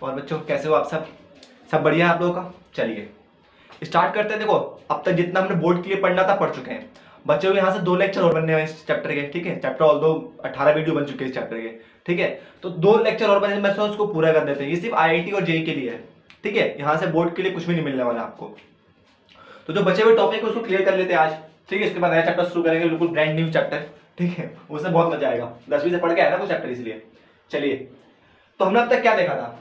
और बच्चों कैसे हो आप सब बढ़िया है आप लोगों का। चलिए स्टार्ट करते हैं। देखो अब तक जितना हमने बोर्ड के लिए पढ़ना था पढ़ चुके हैं बच्चों। यहाँ से 2 लेक्चर और बनने हैं इस चैप्टर के, ठीक है। चैप्टर ऑल दो 18 वीडियो बन चुके हैं इस चैप्टर के, ठीक है। तो 2 लेक्चर और बने, मैं उसको पूरा कर देते हैं। ये सिर्फ IIT और JEE के लिए है, ठीक है। यहाँ से बोर्ड के लिए कुछ भी नहीं मिलने वाला आपको। तो जो बचे हुए टॉपिक है उसको क्लियर कर लेते हैं आज, ठीक है। इसके बाद नया चैप्टर शुरू करेंगे, बिल्कुल ब्रांड न्यू चैप्टर, ठीक है। उसमें बहुत मजा आएगा, 10वीं से पढ़ के आया ना वो चैप्टर, इसलिए। चलिए, तो हमने अब तक क्या देखा था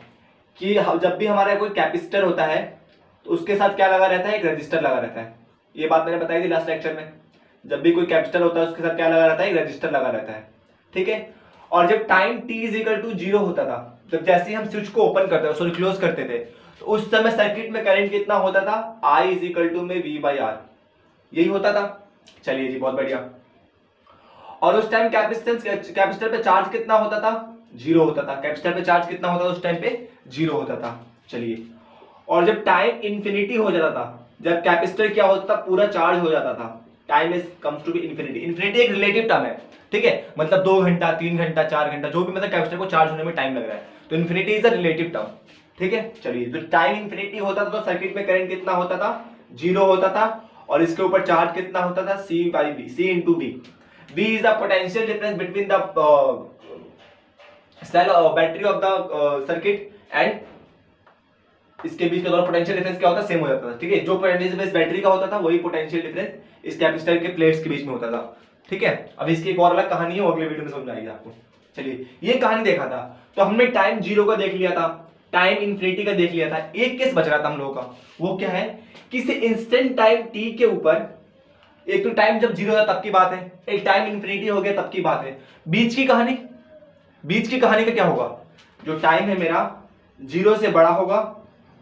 कि जब भी हमारा कोई कैपेसिटर होता है तो उसके साथ क्या लगा रहता है, एक रजिस्टर लगा रहता है। ये बात मैंने बताई थी लास्ट लेक्चर में। जब भी कोई कैपेसिटर होता है उसके साथ क्या लगा रहता है, एक रजिस्टर लगा रहता है, ठीक है। और जब टाइम t = 0 होता था, जब जैसे ही हम स्विच को ओपन करते हैं सॉरी क्लोज करते थे, तो उस समय सर्किट में करंट कितना होता था, I = V/R, यही होता था। चलिए जी, बहुत बढ़िया। और उस टाइम कैपेसिटर पे चार्ज कितना होता था, 0 होता था। कैपेसिटर पे चार्ज कितना होता था उस टाइम पे, 0 होता था। चलिए, और जब टाइम इंफिनिटी हो जाता था, जब कैपेसिटर क्या होता था, पूरा चार्ज हो जाता था, time is comes to be infinity. Infinity एक रिलेटिव टर्म है, ठीक है। मतलब 2 घंटा 3 घंटा 4 घंटा जो भी मतलब कैपेसिटर को चार्ज होने में टाइम लग रहा है, तो infinity is a relative term, ठीक है। चलिए, जो टाइम इंफिनिटी होता था तो सर्किट में करंट कितना होता था, 0 होता था। और इसके ऊपर चार्ज कितना होता था, C/V, C × V। V is the potential difference between the cell battery of the circuit and इसके बीच का दोनों पोटेंशियल डिफरेंस क्या होता है, सेम हो जाता था, ठीक है। जो पोटेंशियल डिफरेंस बैटरी का होता था वही पोटेंशियल डिफरेंस इस कैपेसिटर के प्लेट्स के बीच में होता था, ठीक है। अब इसकी एक और अलग कहानी है, अगले वीडियो में समझ आएगी आपको। चलिए, ये कहानी देखा था। तो हमने टाइम 0 का देख लिया था, टाइम इंफिनिटी का देख लिया था। एक केस बच रहा था हम लोगों का, वो क्या है, किसी इंस्टेंट टाइम t के ऊपर, एक तो टाइम जब 0 था तब की बात है, एक टाइम इंफिनिटी हो गया तब की बात है। बीच की कहानी का क्या होगा, जो टाइम है मेरा 0 से बड़ा होगा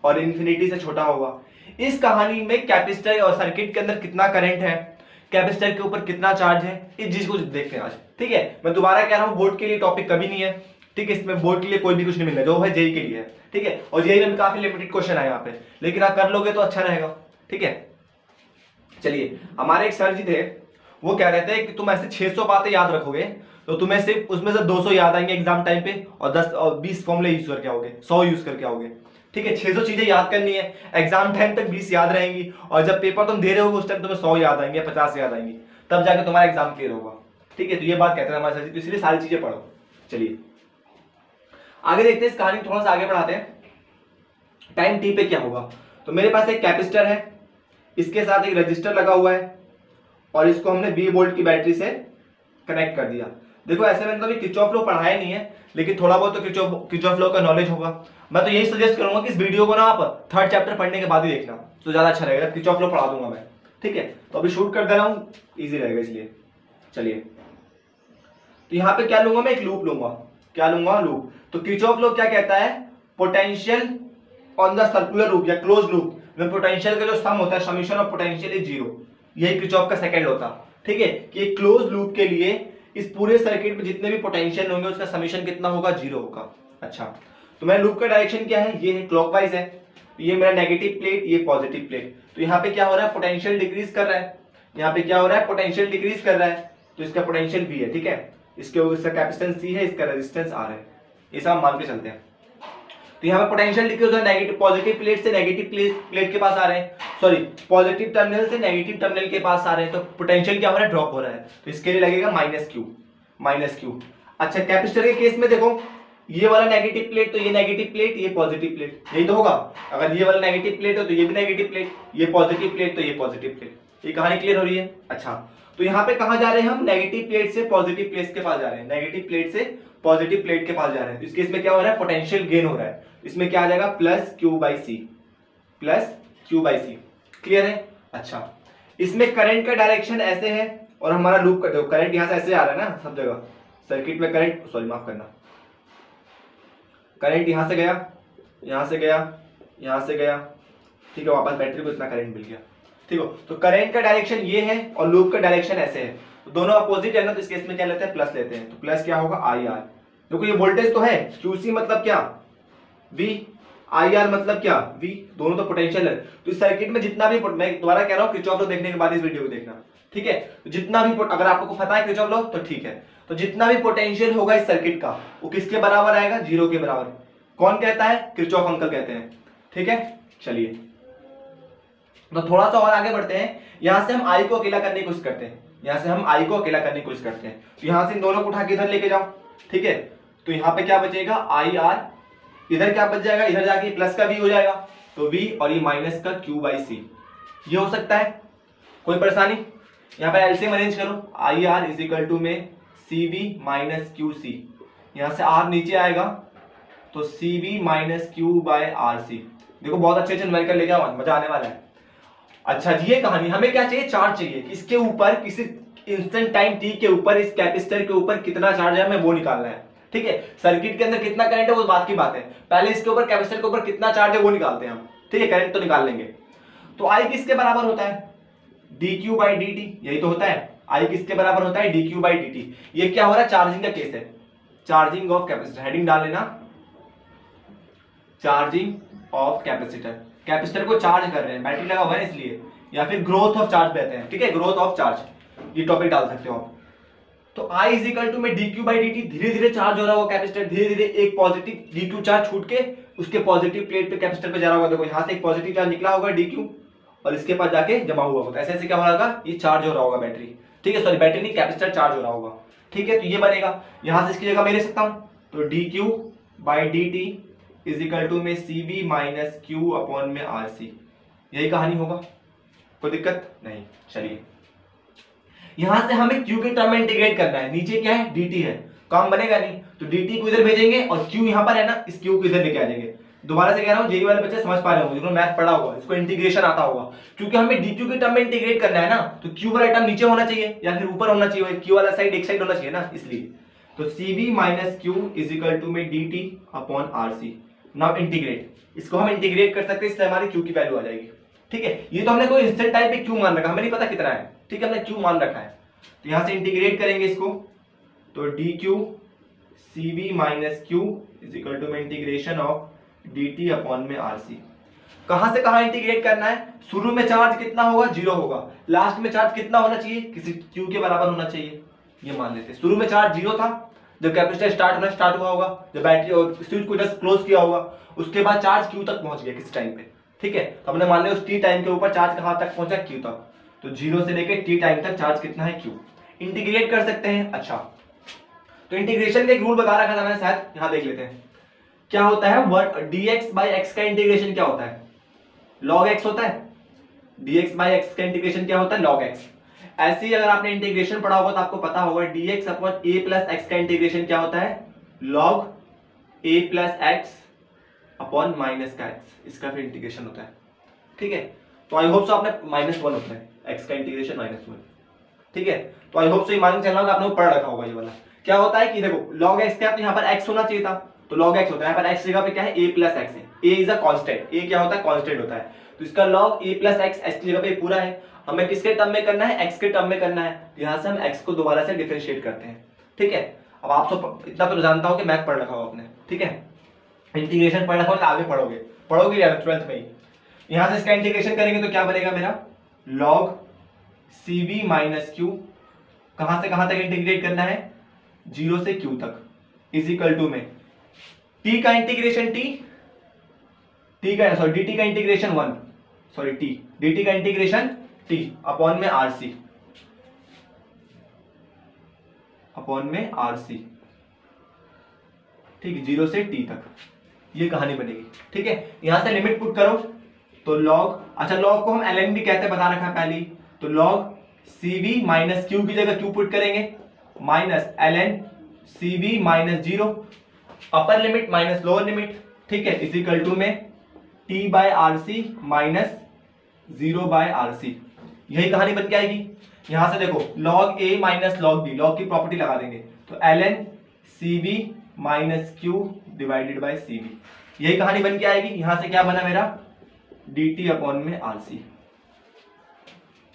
और इंफिनिटी से छोटा होगा। इस कहानी में कैपेसिटर और सर्किट के अंदर कितना करंट है, कैपेसिटर के ऊपर कितना चार्ज है, इस चीज को देखते हैं आज, ठीक है। मैं दोबारा कह रहा हूं, बोर्ड के लिए टॉपिक कभी नहीं है, ठीक है। इसमें बोर्ड के लिए कोई भी कुछ नहीं मिलना, जो है JEE के लिए है, ठीक है। और JEE में काफी लिमिटेड क्वेश्चन है यहाँ पे, लेकिन आप कर लोगे तो अच्छा रहेगा, ठीक है। चलिए, हमारे एक सर जी थे, वो कह रहे थे कि तुम ऐसे 600 बातें याद रखोगे तो तुम्हें सिर्फ उसमें से 200 याद आएंगे एग्जाम टाइम पे, और 10 और 20 फॉर्मूले यूज करके आओगे, 100 यूज करके आओगे, ठीक है। 600 चीजें याद करनी है, एग्जाम टाइम तक 20 याद रहेंगी, और जब पेपर तुम दे रहे हो उस टाइम तुम्हें 100 याद आएंगे, 50 याद आएंगी, तब जाके तुम्हारा एग्जाम क्लियर होगा, ठीक है। तो ये बात कहते हैं हमारे सर जी, तो इसलिए सारी चीजें पढ़ो। चलिए आगे देखते हैं, इस कहानी थोड़ा सा आगे बढ़ाते हैं। टाइम t पे क्या होगा, तो मेरे पास एक कैपेसिटर है, इसके साथ एक रजिस्टर लगा हुआ है, और इसको हमने 20 वोल्ट की बैटरी से कनेक्ट कर दिया। देखो ऐसे मैंने तो अभी किरचॉफ लॉ पढ़ाया नहीं है, लेकिन थोड़ा बहुत तो किरचॉफ लॉ का नॉलेज होगा। मैं तो यही सजेस्ट करूंगा कि इस वीडियो को ना आप 3rd चैप्टर पढ़ने के बाद ही देखना, तो ज्यादा अच्छा रहेगा। किरचॉफ लॉ पढ़ा दूंगा मैं, ठीक है। तो अभी शूट कर दे रहा हूं, इजी रहेगा इसलिए। चलिए, तो यहाँ पे क्या लूंगा मैं, एक लूप लूंगा। क्या लूंगा, लूप। तो किरचॉफ लॉ क्या कहता है, potential on the circular loop या क्लोज लूप में पोटेंशियल का जो सम होता है, समीशन ऑफ पोटेंशियल इज 0। यही किरचॉफ का सेकंड होता, ठीक है। कि क्लोज लूप के लिए इस पूरे सर्किट में जितने भी पोटेंशियल होंगे उसका समीशन कितना होगा, 0 होगा। अच्छा, तो मेरा लूप का डायरेक्शन क्या है, ये है क्लॉकवाइज है। ये मेरा नेगेटिव प्लेट, ये पॉजिटिव प्लेट। तो यहाँ पे क्या हो रहा है, पोटेंशियल डिक्रीज कर रहा है। यहाँ पे क्या हो रहा है, पोटेंशियल डिक्रीज कर रहा है, तो इसका पोटेंशियल V है, ठीक है। इसका कैपेसिटेंस C है, इसका रेजिस्टेंस R है, ये सब मान के चलते हैं। तो यहाँ पे पोटेंशियल डिक्रीज हो रहा है, नेगेटिव पॉजिटिव प्लेट से नेगेटिव प्लेट के पास आ रहे हैं, सॉरी पॉजिटिव टर्मिनल से नेगेटिव टर्मिनल के पास आ रहे हैं। तो पोटेंशियल क्या हो रहा है, ड्रॉप हो रहा है, तो इसके लिए लगेगा -Q। अच्छा, कैपेसिटर के केस में देखो, ये वाला नेगेटिव प्लेट तो ये नेगेटिव प्लेट, ये पॉजिटिव प्लेट, यही तो होगा। अगर ये वाला नेगेटिव प्लेट हो तो ये भी नेगेटिव प्लेट, ये पॉजिटिव प्लेट तो ये पॉजिटिव प्लेट। ये कहानी क्लियर हो रही है। अच्छा, तो यहाँ पे कहाँ जा रहे हैं हम, नेगेटिव प्लेट से पॉजिटिव प्लेट के पास जा रहे हैं, नेगेटिव प्लेट से पॉजिटिव प्लेट के पास जा रहे हैं। तो इस केस में क्या हो रहा है, पोटेंशियल गेन हो रहा है। इसमें क्या आ जाएगा, +Q/C। क्लियर है। अच्छा, इसमें करंट का डायरेक्शन ऐसे है, और हमारा लूप का देखो, करंट यहां से ऐसे आ रहा है ना सब जगह सर्किट में। करंट, सॉरी माफ करना, करंट यहां से गया, यहां से गया, यहां से गया, ठीक है। वापस बैटरी को इतना करंट मिल गया, ठीक है। तो करंट का डायरेक्शन ये है और लूप का डायरेक्शन ऐसे है, तो दोनों अपोजिट है ना, तो इस केस में क्या लेते हैं, प्लस लेते हैं। तो प्लस क्या होगा, IR। देखो ये वोल्टेज तो है, QC मतलब क्या, V, IR मतलब क्या, V, दोनों तो पोटेंशियल है। तो इस सर्किट में जितना भी, मैं दोबारा कह रहा हूं, किरचॉफ लॉ देखने के बाद इस वीडियो को देखना, ठीक है। तो जितना भी, अगर आपको पता है किरचॉफ लॉ तो ठीक है, तो जितना भी पोटेंशियल होगा इस सर्किट का वो किसके बराबर आएगा, 0 के बराबर। कौन कहता है? किरचॉफ अंकल कहते हैं। ठीक है, चलिए तो थोड़ा सा और आगे बढ़ते हैं। यहां से हम आई को अकेला करने की कोशिश करते हैं, यहां से हम आई को अकेला करने की कोशिश करते हैं। तो यहां से इन दोनों को उठा के इधर लेके जाओ। ठीक है, तो यहां पे क्या बचेगा? आई आर, इधर क्या बच जाएगा? इधर जाके प्लस का वी हो जाएगा, तो वी, और ये माइनस का क्यू बाई सी। ये हो सकता है, कोई परेशानी? यहाँ पे एलसीएम अरेंज करो, I R is equal to में सी वी माइनस क्यू सी। यहां से आर नीचे आएगा तो C we minus Q by are C. देखो बहुत अच्छे न्यूमेरिकल लेके आओ, मजा आने वाला है। अच्छा जी, ये कहानी, हमें क्या चाहिए? चार्ज चाहिए। इसके ऊपर किसी इंस्टेंट टाइम टी के ऊपर इस कैपेसिटर के ऊपर कितना चार्ज है हमें वो निकालना है। ठीक है, सर्किट के अंदर कितना करंट है वो बात की बात है, पहले इसके ऊपर कैपेसिटर के ऊपर कितना चार्ज है वो निकालते हैं हम। ठीक है, करंट तो निकाल लेंगे। तो आई किसके बराबर होता है? D Q by d T, यही तो होता है। आई किसके बराबर होता है? D Q by d T. ये क्या हो रहा है? चार्जिंग का केस है, चार्जिंग ऑफ कैपेसिटर। हेडिंग डाल लेना, चार्जिंग ऑफ कैपेसिटर। कैपेसिटर को चार्ज कर रहे हैं, बैटरी लगा हुआ है इसलिए, या फिर ग्रोथ ऑफ चार्ज कहते हैं। ठीक है, ग्रोथ ऑफ चार्ज, ये टॉपिक डाल सकते हो आप। तो I इज इक्वल टू में D Q by d T, धीरे धीरे चार्ज हो रहा होगा कैपेसिटर, धीरे धीरे एक पॉजिटिव डी क्यू चार्ज छूट के उसके पॉजिटिव प्लेट पे कैपेसिटर पे जा रहा होगा। देखो यहाँ से एक पॉजिटिव चार्ज निकला होगा डी क्यू, और इसके पास जाके जमा हुआ होगा। ऐसे ऐसे क्या हो रहा होगा? ये चार्ज हो रहा होगा बैटरी। ठीक है, सॉरी बैटरी नहीं, कैपेसिटर चार्ज हो रहा होगा। ठीक है, तो ये बनेगा, यहाँ से इसकी जगह मैं ले सकता हूँ, तो D Q by d t is equal to में सी वी माइनस क्यू अपॉन में आर सी। यही कहानी होगा, कोई दिक्कत नहीं। चलिए, यहां से हमें q के टर्म में इंटीग्रेट करना है। नीचे क्या है? dt है, काम बनेगा नहीं, तो dt को इधर भेजेंगे और q यहां पर है ना, इस q को इधर लेके आ जाएंगे। दोबारा से कह रहा हूं, जेई वाले बच्चे समझ पा रहे होंगे, जिन्होंने मैथ पढ़ा होगा, इसको इंटीग्रेशन आता होगा। क्योंकि हमें dq के टर्म में इंटीग्रेट करना है ना, तो q वाला टर्म नीचे होना चाहिए या फिर ऊपर होना चाहिए, q वाला साइड एक साइड होना चाहिए ना, इसलिए। तो cv minus q is equal to में dt upon rc। Now integrate, इसको हम इंटीग्रेट कर सकते हैं, इससे हमारी q की वैल्यू आ जाएगी। ठीक है, ये तो हमने कोई इंस्टेंट टाइम पे q मान रखा, हमें नहीं पता कितना है। ठीक है, हमने q मान रखा है, तो यहां से इंटीग्रेट करेंगे इसको, तो D Q C we minus Q is equal to में integration of D T upon में आर सी। कहां से कहां इंटीग्रेट करना है? शुरू में चार्ज कितना होगा? 0 होगा। लास्ट में चार्ज कितना होना चाहिए? किसी क्यू के बराबर होना चाहिए। ये मान लेते हैं, शुरू में चार्ज 0 था जब कैपेसिटर स्टार्ट हुआ होगा, जब बैटरी और स्विच को जस्ट क्लोज किया होगा, उसके बाद चार्ज क्यू तक पहुंच गया किसी टाइम पे। ठीक है, तो हमने मान लिया उस टी टाइम के ऊपर चार्ज कहां तक पहुंचा? क्यू तक। तो 0 से लेकर टी टाइम तक चार्ज कितना है? क्यू। इंटीग्रेट कर सकते हैं। अच्छा, तो इंटीग्रेशन का एक रूल बता रखा था मैंने, शायद यहां देख लेते हैं क्या होता है। dx बाई एक्स का इंटीग्रेशन क्या होता है? log x होता है। dx बाई एक्स का इंटीग्रेशन क्या होता है? log x। ऐसे ही अगर आपने इंटीग्रेशन पढ़ा होगा तो आपको पता होगा dx upon a plus x का इंटीग्रेशन क्या होता है? log a plus x upon minus का x, इसका फिर इंटीग्रेशन होता है। ठीक है, तो आई होप सो आपने -1 होता है x का इंटीग्रेशन -1। ठीक है, तो आई होप सो ये मान के चलना होगा, आपने पढ़ रखा होगा ये वाला। क्या होता है कि देखो log x क्या, यहाँ पर x होना चाहिए था, तो log x होता है। यहाँ पर x जगह पे क्या है? a प्लस एक्स है। a is a constant, a क्या होता है? कांस्टेंट होता है, तो इसका log a plus x, x की जगह पे पूरा है। हमें किसके टर्म में करना है? x के टर्म में करना है। यहाँ से हम x को दोबारा से डिफरेंशिएट करते हैं। ठीक है, अब आप सब इतना तो जानता हो कि मैथ पढ़ रखा हो आपने। ठीक है, इंटीग्रेशन पढ़ रखा हो, आगे पढ़ोगे 12th में ही। यहाँ से इसका इंटीग्रेशन करेंगे तो क्या बनेगा मेरा? log cv माइनस क्यू, कहां से कहां तक इंटीग्रेट करना है? 0 से q तक, इज इक्वल टू में t का इंटीग्रेशन dt का इंटीग्रेशन 1, सॉरी dt का इंटीग्रेशन t अपॉन में rc, ठीक है, 0 से t तक ये कहानी बनेगी। ठीक है, यहां से लिमिट पुट करो तो log, अच्छा log को हम ln भी कहते हैं, बता रखा है पहले, तो log cv माइनस क्यू की जगह क्यू पुट करेंगे, minus ln cv minus 0, upper limit minus lower limit. ठीक है, इज इक्वल टू में t by R C minus 0 by are c. यही कहानी बन के आएगी। यहां से देखो log a minus log b, log की प्रॉपर्टी लगा देंगे, तो ln cv minus Q divided by cv। यही कहानी बन के आएगी। यहां से क्या बना मेरा? dt अपॉन में rc।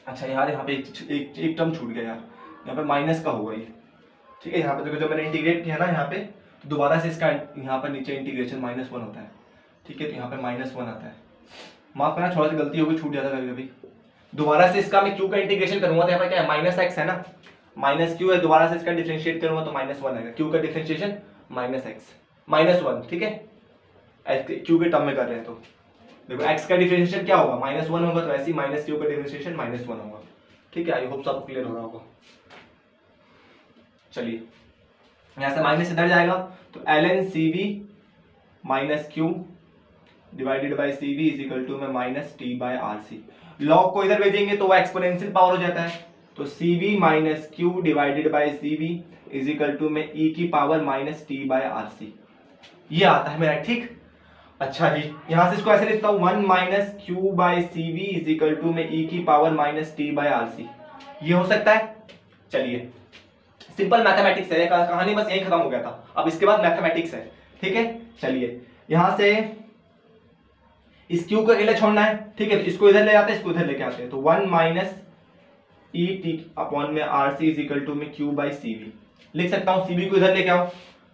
अच्छा यार, यहाँ पे एक टर्म छूट गया यार, यहाँ पे माइनस का होगा ये। ठीक है, यहाँ पे देखो जब मैंने इंटीग्रेट किया ना यहाँ पे, तो दोबारा से इसका यहाँ पर नीचे इंटीग्रेशन -1 होता है। ठीक है, तो यहाँ पे -1 आता है, माफ करना थोड़ा सी गलती होगी, छूट जाता कभी कभी। दोबारा से इसका मैं क्यू का इंटीग्रेशन करूंगा तो यहाँ पे क्या है? माइनस एक्स है ना, माइनस क्यू है, दोबारा से इसका डिफरेंशिएट करूंगा तो -1 आएगा। क्यू का डिफरेंशिएशन -x -1। ठीक है, क्यू के टर्म में कर रहे हैं तो देखो x का डिफरेंशिएशन क्या होगा -1 होगा, तो ऐसे ही माइनस क्यू का डिफरेंशिएशन -1 होगा। ठीक है, आई होप सब क्लियर हो रहा होगा। चलिए यहां से माइनस इधर जाएगा तो ln cv minus Q divided by cv is equal to में minus T by RC। Log को इधर भेजेंगे तो वो एक्सपोनेंशियल पावर हो जाता है, तो cv minus Q divided by cv is equal to में e की power minus T by RC, ये आता है मेरा। ठीक, अच्छा जी, यहां से इसको ऐसे लिखता हूं 1 minus Q by cv is equal to में e की power minus T by RC, ये हो सकता है। चलिए सिंपल मैथमेटिक्स है, कहानी बस यही खत्म हो गया था, अब इसके बाद मैथमेटिक्स है। ठीक है, चलिए यहां से इस क्यू को अकेले छोड़ना है। ठीक है, इसको इधर ले आते हैं, इसको इधर लेके आते हैं, तो 1 माइनस ई टी अपॉन में RC इज इक्वल टू में क्यू बाई CV लिख सकता हूं। CV को इधर लेके आओ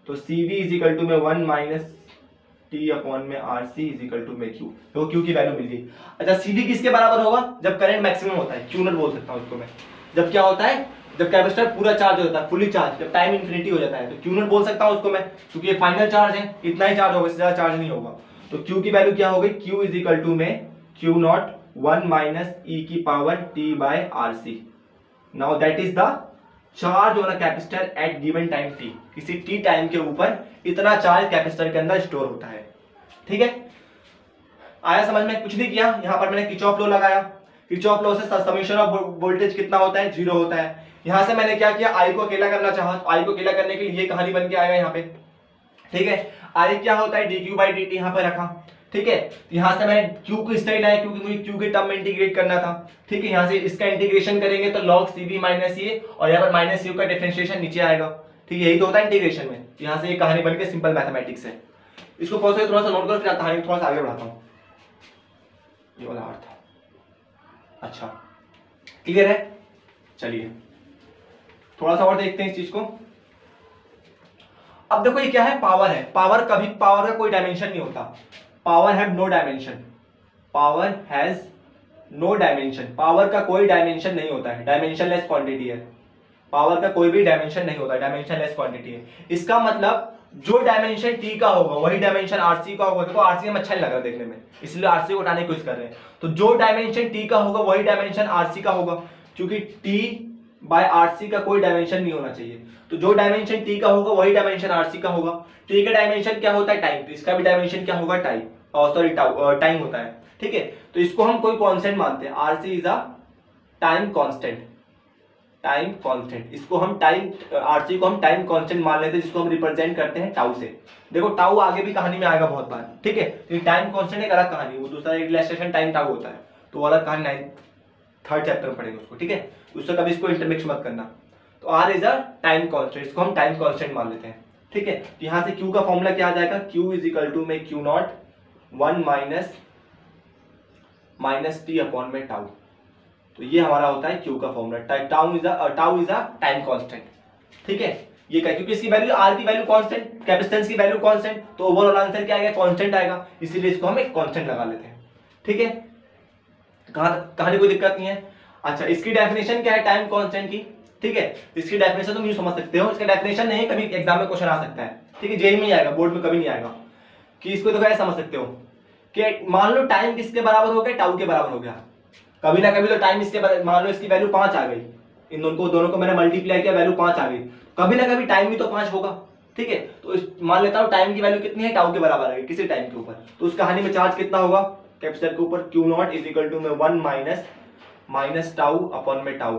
तो CV इज इक्वल टू में 1 माइनस टी अपॉन में RC इज इक्वल टू में क्यू, तो क्यू की वैल्यू मिल गई। अच्छा CV किसके बराबर होगा, जब करंट मैक्सिमम होता है, क्यू नॉट बोल सकता हूं इसको मैं। जब क्या होता है, जब कैपेसिटर पूरा चार्ज होता है, फुली चार्ज, जब टाइम इंफिनिटी हो जाता है, तो क्यू नॉट बोल सकता हूं उसको मैं, क्योंकि ये फाइनल चार्ज है, इतना ही चार्ज होगा, इससे ज्यादा चार्ज नहीं होगा। तो Q की वैल्यू क्या हो गई, Q इज इक्वल टू में क्यू नॉट 1 माइनस ई की power t by RC। Now that is the charge on a capacitor at given time t, किसी t टाइम के ऊपर इतना चार्ज कैपेसिटर के अंदर स्टोर होता है। ठीक है, आया समझ में? कुछ नहीं किया, यहां पर मैंने किरचॉफ लॉ लगाया, किरचॉफ लॉ से समेशन ऑफ वोल्टेज कितना होता है, 0 होता है। यहां से मैंने क्या किया, आई को अकेला करना चाहा, तो आई को अकेला करने के लिए ये कहानी बन के आएगा यहाँ पे। ठीक है, आई क्या होता है, dq बाई dt यहाँ पर रखा। ठीक है, यहां से मैंने q को इस साइड लाया क्योंकि मुझे q के टर्म में इंटीग्रेट करना था। ठीक है, यहां से इसका इंटीग्रेशन करेंगे तो log cv माइनस ये, और यहाँ पर माइनस u का डिफरेंशिएशन नीचे आएगा। ठीक है, यही तो होता है इंटीग्रेशन में। यहां से ये कहानी बन के सिंपल मैथमेटिक्स है। इसको पहुंचे थोड़ा सा नोट करो, फिर कहानी थोड़ा सा आगे बढ़ाता हूँ। ये वाला अर्थ था, अच्छा क्लियर है। चलिए थोड़ा सा और देखते हैं इस चीज को। अब देखो ये क्या है, पावर है। पावर कभी, पावर का कोई डायमेंशन नहीं होता, power have no dimension, power has no dimension, power का कोई डायमेंशन नहीं होता है, डायमेंशनलेस क्वांटिटी है। पावर का कोई भी डायमेंशन नहीं होता, डायमेंशनलेस क्वांटिटी है। इसका मतलब जो डायमेंशन टी का होगा वही डायमेंशन RC का होगा। देखो RC में अच्छा नहीं लग रहा देखने में, इसलिए RC को उठाने की कोशिश कर रहे हैं। तो जो डायमेंशन टी का होगा वही डायमेंशन RC का होगा, क्योंकि टी बाय RC का कोई डायमेंशन नहीं होना चाहिए। तो जो डायमेंशन टी का होगा वही डायमेंशन RC का होगा। टी का डायमेंशन क्या होता है, टाइम, तो इसका भी डायमेंशन क्या होगा, टाइम, सॉरी टाइम होता है। ठीक है, तो इसको हम कोई कांस्टेंट मानते हैं, RC is a time constant, time constant. इसको हम टाइम, RC को हम टाइम कांस्टेंट मान लेते हैं, जिसको हम रिप्रेजेंट करते हैं टाउ से। देखो टाउ आगे भी कहानी में आएगा बहुत बार। ठीक है, तो टाइम कांस्टेंट एक अलग कहानी, वो दूसरा रिलैक्सेशन टाइम टाउ होता है, तो अलग कहानी 3rd चैप्टर में पढ़ेंगे उसको। ठीक है, उससे कभी इसको इंटरमिक्स मत करना। तो R is a time constant, इसको हम टाइम कांस्टेंट मान लेते हैं। ठीक है, तो यहां से Q का फॉर्मूला क्या आ जाएगा, Q इज इक्वल टू में Q not 1 minus T upon में टाउ। तो ये हमारा होता है Q का formula. Tau is a time constant. ठीक है, ये क्या, क्योंकि इसकी वैल्यू, R की वैल्यू कांस्टेंट, कैपेसिटेंस की वैल्यू कांस्टेंट, तो ओवरऑल आंसर क्या आएगा, कांस्टेंट आएगा, इसीलिए इसको हम एक कांस्टेंट लगा लेते हैं। ठीक है, कहानी कोई दिक्कत नहीं है। अच्छा, इसकी डेफिनेशन क्या है टाइम कांस्टेंट की। ठीक है, इसकी डेफिनेशन तुम यूं समझ सकते हो, इसका डेफिनेशन नहीं, कभी एग्जाम में क्वेश्चन आ सकता है। ठीक है, जेई में आएगा, बोर्ड में कभी नहीं आएगा। कि इसको तो कैसे समझ सकते हो कि मान लो टाइम किसके बराबर हो गया, टाउ के बराबर हो गया। कभी ना कभी तो टाइम इसके बराबर, मान लो इसकी वैल्यू 5 आ गई, इन दोनों को मैंने मल्टीप्लाई किया, वैल्यू 5 आ गई, कभी ना कभी टाइम भी तो 5 होगा। ठीक है, तो मान लेता हूं टाइम की वैल्यू कितनी है, टाउ के बराबर है किसी टाइम के ऊपर, तो उस कहानी में चार्ज कितना होगा कैपेसिटर के ऊपर, Q naught is equal to में 1 माइनस टाउ अपॉन में टाउ।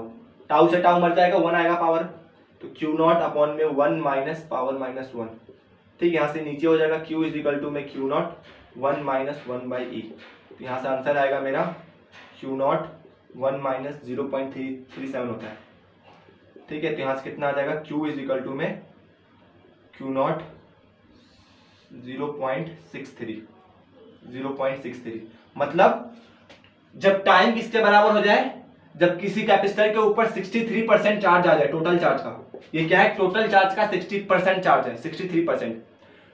टाउ से टाउ मर जाएगा, 1 आएगा पावर, तो Q नॉट अपॉन में 1 माइनस पावर माइनस 1। ठीक है, यहाँ से नीचे हो जाएगा Q इज इक्वल टू में Q नॉट 1 माइनस 1 बाई ई। तो यहाँ से आंसर आएगा मेरा Q नॉट 1 माइनस 0.337 होता है। ठीक है, तो यहाँ से कितना आ जाएगा, Q इज इक्वल टू में Q नॉट 0.63। मतलब जब टाइम किसके बराबर हो जाए, जब किसी कैपेसिटर के ऊपर 63% चार्ज आ जाए टोटल चार्ज का। ये क्या है, टोटल चार्ज का 60% चार्ज है, 63%।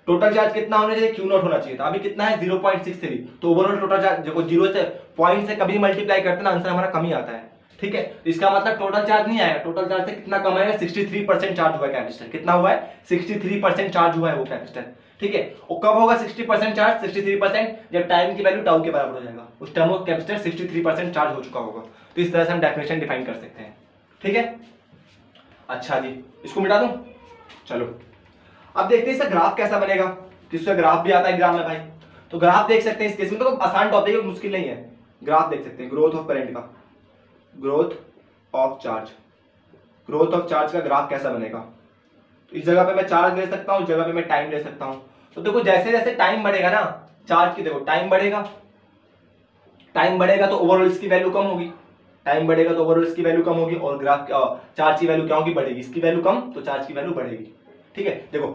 टोटल चार्ज कितना होना चाहिए, Q नॉट होना चाहिए था, अभी कितना है 0.63। तो ओवरऑल टोटल चार्ज देखो, जीरो से पॉइंट से कभी मल्टीप्लाई करते ना, आंसर हमारा कम ही आता है। ठीक है, इसका मतलब टोटल चार्ज नहीं आएगा, टोटल चार्ज से कितना कम आएगा, 63% चार्ज हुआ है कैपेसिटर। कितना हुआ है, 63% चार्ज हुआ है वो कैपेसिटर। ठीक है। और कब होगा 60% चार्ज, 63%, जब टाइम की वैल्यू टाउ के बराबर हो जाएगा, उस टाइम वो कैपेसिटर 63% चार्ज हो चुका होगा। तो इस तरह से हम डेफिनेशन डिफाइन कर सकते हैं, ठीक है। अच्छा जी, इसको मिटा दूं, चलो अब देखते हैं इसका ग्राफ कैसा बनेगा। किसका ग्राफ भी आता है एग्जाम में भाई, तो ग्राफ देख सकते हैं इस केस में, तो आसान टॉपिक है, मुश्किल नहीं है। ग्राफ देख सकते हैं ग्रोथ ऑफ करंट का, growth of charge, growth of charge का ग्राफ कैसा बनेगा। तो इस जगह पे मैं चार्ज ले सकता हूं, इस जगह पे मैं टाइम ले सकता हूं। तो देखो जैसे जैसे टाइम बढ़ेगा ना चार्ज की, देखो टाइम बढ़ेगा, टाइम बढ़ेगा तो ओवरऑल इसकी वैल्यू कम होगी, टाइम बढ़ेगा तो ओवरऑल इसकी वैल्यू कम होगी, और ग्राफ चार्ज की वैल्यू क्या होगी, बढ़ेगी। इसकी वैल्यू कम तो चार्ज की वैल्यू बढ़ेगी, ठीक है। देखो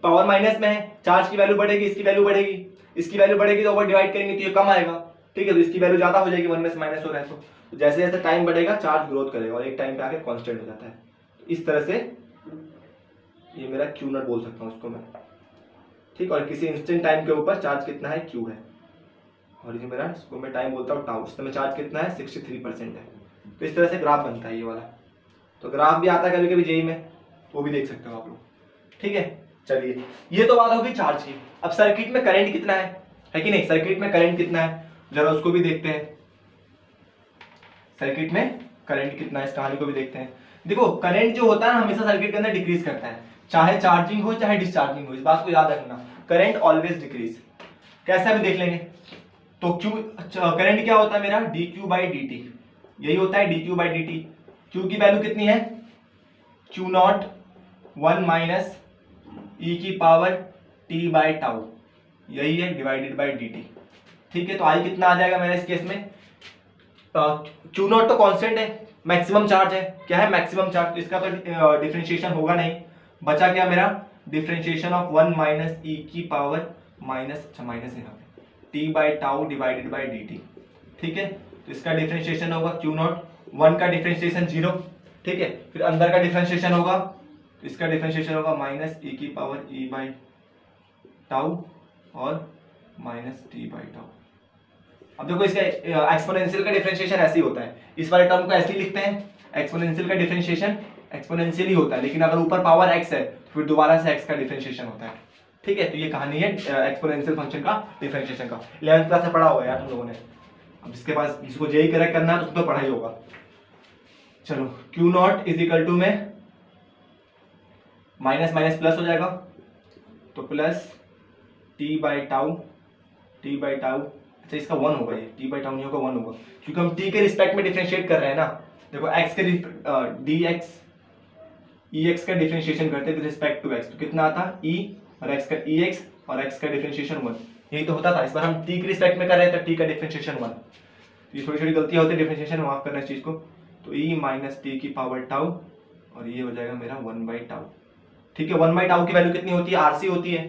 पावर माइनस में है, चार्ज की वैल्यू बढ़ेगी, इसकी वैल्यू बढ़ेगी, इसकी वैल्यू बढ़ेगी तो ओवर डिवाइड करेंगे तो ये कम आएगा, ठीक है। तो इसकी वैल्यू ज्यादा हो जाएगी, 1 में से माइनस हो रहा है, तो जैसे जैसे टाइम बढ़ेगा चार्ज ग्रोथ करेगा और एक टाइम पे आके कांस्टेंट हो जाता है। इस तरह से ये मेरा क्यू नॉट बोल सकता हूँ उसको मैं, ठीक। और किसी इंस्टेंट टाइम के ऊपर चार्ज कितना है, क्यू है, और ये मेरा इसको मैं टाइम बोलता हूँ टाउ, उस समय चार्ज कितना है, 63% है। तो इस तरह से ग्राफ बनता है ये वाला। तो ग्राफ भी आता है कभी कभी जेई में, वो भी देख सकते हो आप लोग, ठीक है। चलिए ये तो बात होगी चार्ज की। अब सर्किट में करंट कितना है कि नहीं, सर्किट में करंट कितना है जरा उसको भी देखते हैं। सर्किट में करंट कितना है, इस कहानी को भी देखते हैं। देखो करंट जो होता है हमेशा सर्किट के अंदर डिक्रीज करता है, चाहे चार्जिंग हो चाहे डिस्चार्जिंग हो, इस बात को याद रखना। करंट ऑलवेज डिक्रीज, कैसा भी देख लेंगे। तो क्यू करंट क्या होता है मेरा, D Q by d T, यही होता है D Q by d t. Q की वैल्यू कितनी है, क्यू नॉट 1 माइनस ई की पावर टी बाई टाउ, यही है डिवाइडेड बाई डी टी, ठीक है। तो आई कितना आ जाएगा मेरा इस केस में, क्यू नॉट तो कांस्टेंट है, मैक्सिमम चार्ज है, क्या है मैक्सिमम चार्ज, तो इसका तो डिफरेंशिएशन होगा नहीं, बचा क्या मेरा डिफरेंशिएशन ऑफ 1 माइनस ई की पावर माइनस, अच्छा माइनस है यहाँ पे, T by tau divided by d T, ठीक है। तो इसका डिफरेंशिएशन होगा क्यू नॉट, 1 का डिफरेंशिएशन 0, ठीक है। फिर अंदर का डिफरेंशिएशन होगा, तो इसका डिफरेंशिएशन होगा माइनस ई की पावर ई बाई टाउ और माइनस टी बाई टाउ। अब देखो इसका एक्सपोनेंशियल का डिफरेंशिएशन ऐसे ही होता है, इस वाले टर्म को ऐसे ही लिखते हैं, एक्सपोनेंशियल का डिफरेंशिएशन एक्सपोनेंशियल ही होता है, लेकिन अगर ऊपर पावर x है तो फिर दोबारा से x का डिफरेंशिएशन होता है, ठीक है। तो ये कहानी है एक्सपोनेंशियल फंक्शन का डिफरेंशिएशन का, 11th क्लास में पढ़ा हुआ है यार हम लोगों ने। अब इसके पास जिसको जेई करेक्ट करना है तो उसको पढ़ाई होगा। चलो q naught is equal to में माइनस माइनस प्लस हो जाएगा, तो plus t by tau, t by tau, अच्छा इसका 1 होगा, ये टी बाई टाउ नहीं होगा 1 होगा, क्योंकि हम टी के रिस्पेक्ट में डिफरेंशिएट कर रहे हैं ना। देखो x के डी एक्स ई एक्स का डिफरेंशिएशन करते हैं विद रिस्पेक्ट टू x, तो कितना आता e और x का ई एक्स और x का डिफरेंशिएशन 1, यही तो होता था। इस बार हम t के रिस्पेक्ट में कर रहे हैं तो t का डिफरेंशिएशन 1। ये थोड़ी छोटी गलतियां होती है डिफरेंशिएशन, माफ करना इस चीज को। तो e माइनस टी की पावर टाउ और ये हो जाएगा मेरा 1 बाई टाउ, ठीक है। 1 बाई टाउ की वैल्यू कितनी होती है, आरसी होती है,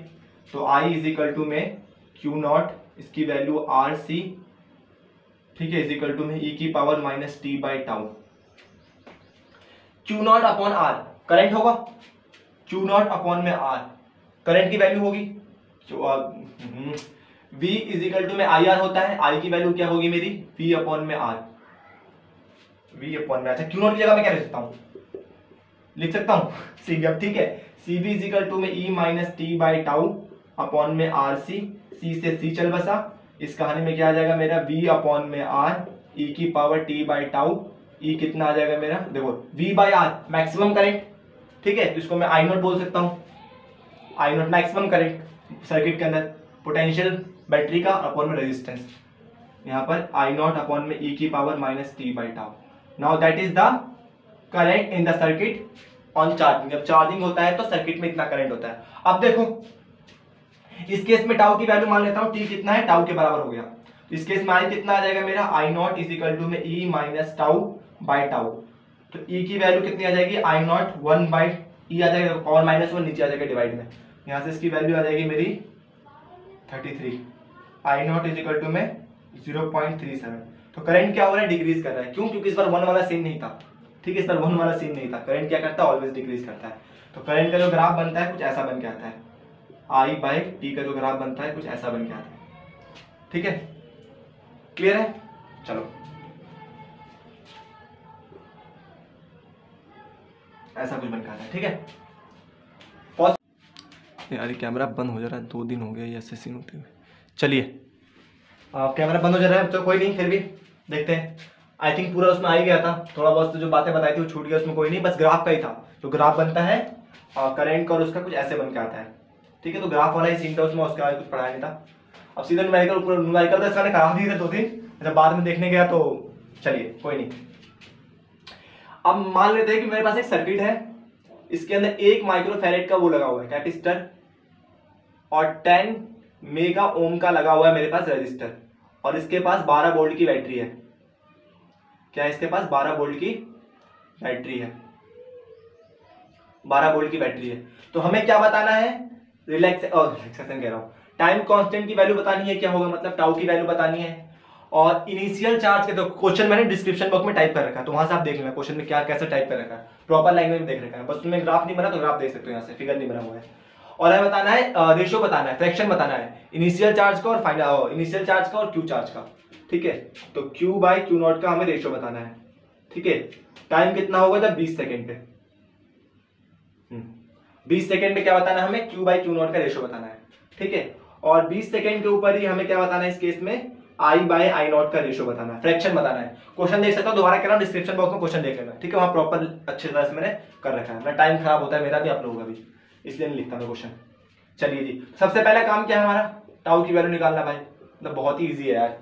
तो i इज इक्वल टू में क्यू नॉट, इसकी वैल्यू आर सी, ठीक है, इज इक्वल टू में e की power minus T by tau. Q naught upon r current होगा, क्यू नॉट अपॉन में आर करंट की वैल्यू होगी, v इज इक्वल टू में आई आर होता है, i की वैल्यू क्या होगी मेरी v अपॉन में आर, v अपॉन में। अच्छा क्यू नॉट की जगह मैं क्या लिख सकता हूँ, लिख सकता हूँ सी बी, अब ठीक है। C b is equal to में e minus T by tau upon में आर सी, सी से सी चल बसा, इस कहानी में क्या आ जाएगा मेरा v अपॉन में आर e की power t by tau, e कितना आ जाएगा मेरा, देखो v by r maximum current, ठीक है। तो इसको मैं आई नॉट बोल सकता हूँ, आई नॉट मैक्सिमम करंट सर्किट के अंदर, पोटेंशियल बैटरी का अपॉन में रेजिस्टेंस, यहाँ पर आई नॉट अपॉन में e की power minus T by tau. Now that is the current in the circuit on charging, जब चार्जिंग होता है तो सर्किट में इतना करंट होता है। अब देखो इस केस में टाउ की वैल्यू मान लेता हूं, टी कितना है, टाउ के बराबर हो गया, तो इस केस में आई कितना आ जाएगा मेरा, आई नॉट इज इक्वल टू में E minus tau by tau, तो ई की वैल्यू कितनी आ जाएगी, आई नॉट 1 बाई ई आ जाएगा, पावर माइनस 1 नीचे आ जाएगा डिवाइड में, यहाँ से इसकी वैल्यू आ जाएगी मेरी 33, आई नॉट इज इक्वल टू में 0.37। तो करंट क्या हो रहा है, डिक्रीज कर रहा है, क्यों, क्योंकि इस बार 1 वाला सीन नहीं था, ठीक है, इस बार 1 वाला सीन नहीं था। करंट क्या करता है, ऑलवेज डिक्रीज करता है। तो करंट का जो ग्राफ बनता है कुछ ऐसा बन के आता है, आई बाई टी का जो ग्राफ बनता है कुछ ऐसा बन के आता है, ठीक है, क्लियर है। चलो ऐसा कुछ बन के आता है, ठीक है। यार कैमरा बंद हो जा रहा है, 2 दिन हो गया ये ऐसे सीन होते हुए। चलिए कैमरा बंद हो जा रहा है तो कोई नहीं, फिर भी देखते हैं। आई थिंक पूरा उसमें आ ही गया था, थोड़ा बहुत तो जो बातें बताई थी वो छूट गया, उसमें कोई नहीं, बस ग्राफ का ही था। जो ग्राफ बनता है करंट का और उसका कुछ ऐसे बन के आता है, ठीक है। तो ग्राफ वाला ही सीन था उसमें, उसके आगे कुछ पढ़ाया नहीं था। अब सीधा न्यूमेरिकल तो इसका करा दिए थे 2 दिन, जब बाद में देखने गया तो चलिए कोई नहीं। अब मान लेते हैं कि मेरे पास एक सर्किट है, इसके अंदर 1 माइक्रोफैरेड का वो लगा हुआ है कैपेसिटर, और 10 मेगा ओम का लगा हुआ है मेरे पास रेजिस्टर, और इसके पास 12 वोल्ट की बैटरी है। क्या है इसके पास? 12 वोल्ट की बैटरी है, 12 वोल्ट की बैटरी है। तो हमें क्या बताना है? रिलैक्सेशन कह रहा हूं, टाइम कांस्टेंट की वैल्यू बतानी है। क्या होगा मतलब टाउ की वैल्यू बतानी है, और इनिशियल चार्ज के तो क्वेश्चन मैंने डिस्क्रिप्शन बॉक्स में टाइप कर रखा है, तो वहां से आप देख लेना क्वेश्चन में क्या कैसे टाइप कर रखा है, प्रॉपर लैंग्वेज में देख रखा है। बस तुम्हें ग्राफ नहीं बना तो ग्राफ देख सकते हो, यहाँ से फिगर नहीं बना हुआ है। और हमें बताना है रेशियो बताना है, फ्रैक्शन बताना है इनिशियल चार्ज का और फाइनल इनिशियल चार्ज का और क्यू चार्ज का, ठीक है। तो क्यू बाई क्यू नॉट का हमें रेशियो बताना है, ठीक है। टाइम कितना होगा जब 20 सेकेंड पे, 20 सेकेंड में क्या बताना है हमें? क्यू बाई क्यू नॉट का रेशियो बताना है, ठीक है। और 20 सेकेंड के ऊपर ही हमें क्या बताना है इस केस में? आई बाय आई नॉट का रेशियो बताना है, फ्रैक्शन बताना है। क्वेश्चन देख सकते हो, दोबारा कह रहा हूं डिस्क्रिप्शन बॉक्स में क्वेश्चन देख लेना, ठीक है। वहां प्रॉपर अच्छे तरह से मैंने कर रखा है, मेरा टाइम खराब होता है मेरा भी आप लोगों का भी, इसलिए नहीं लिखता मैं क्वेश्चन। चलिए जी, सबसे पहला काम क्या है हमारा? टाउ की वैल्यू निकालना भाई, मतलब बहुत ही ईजी है यार।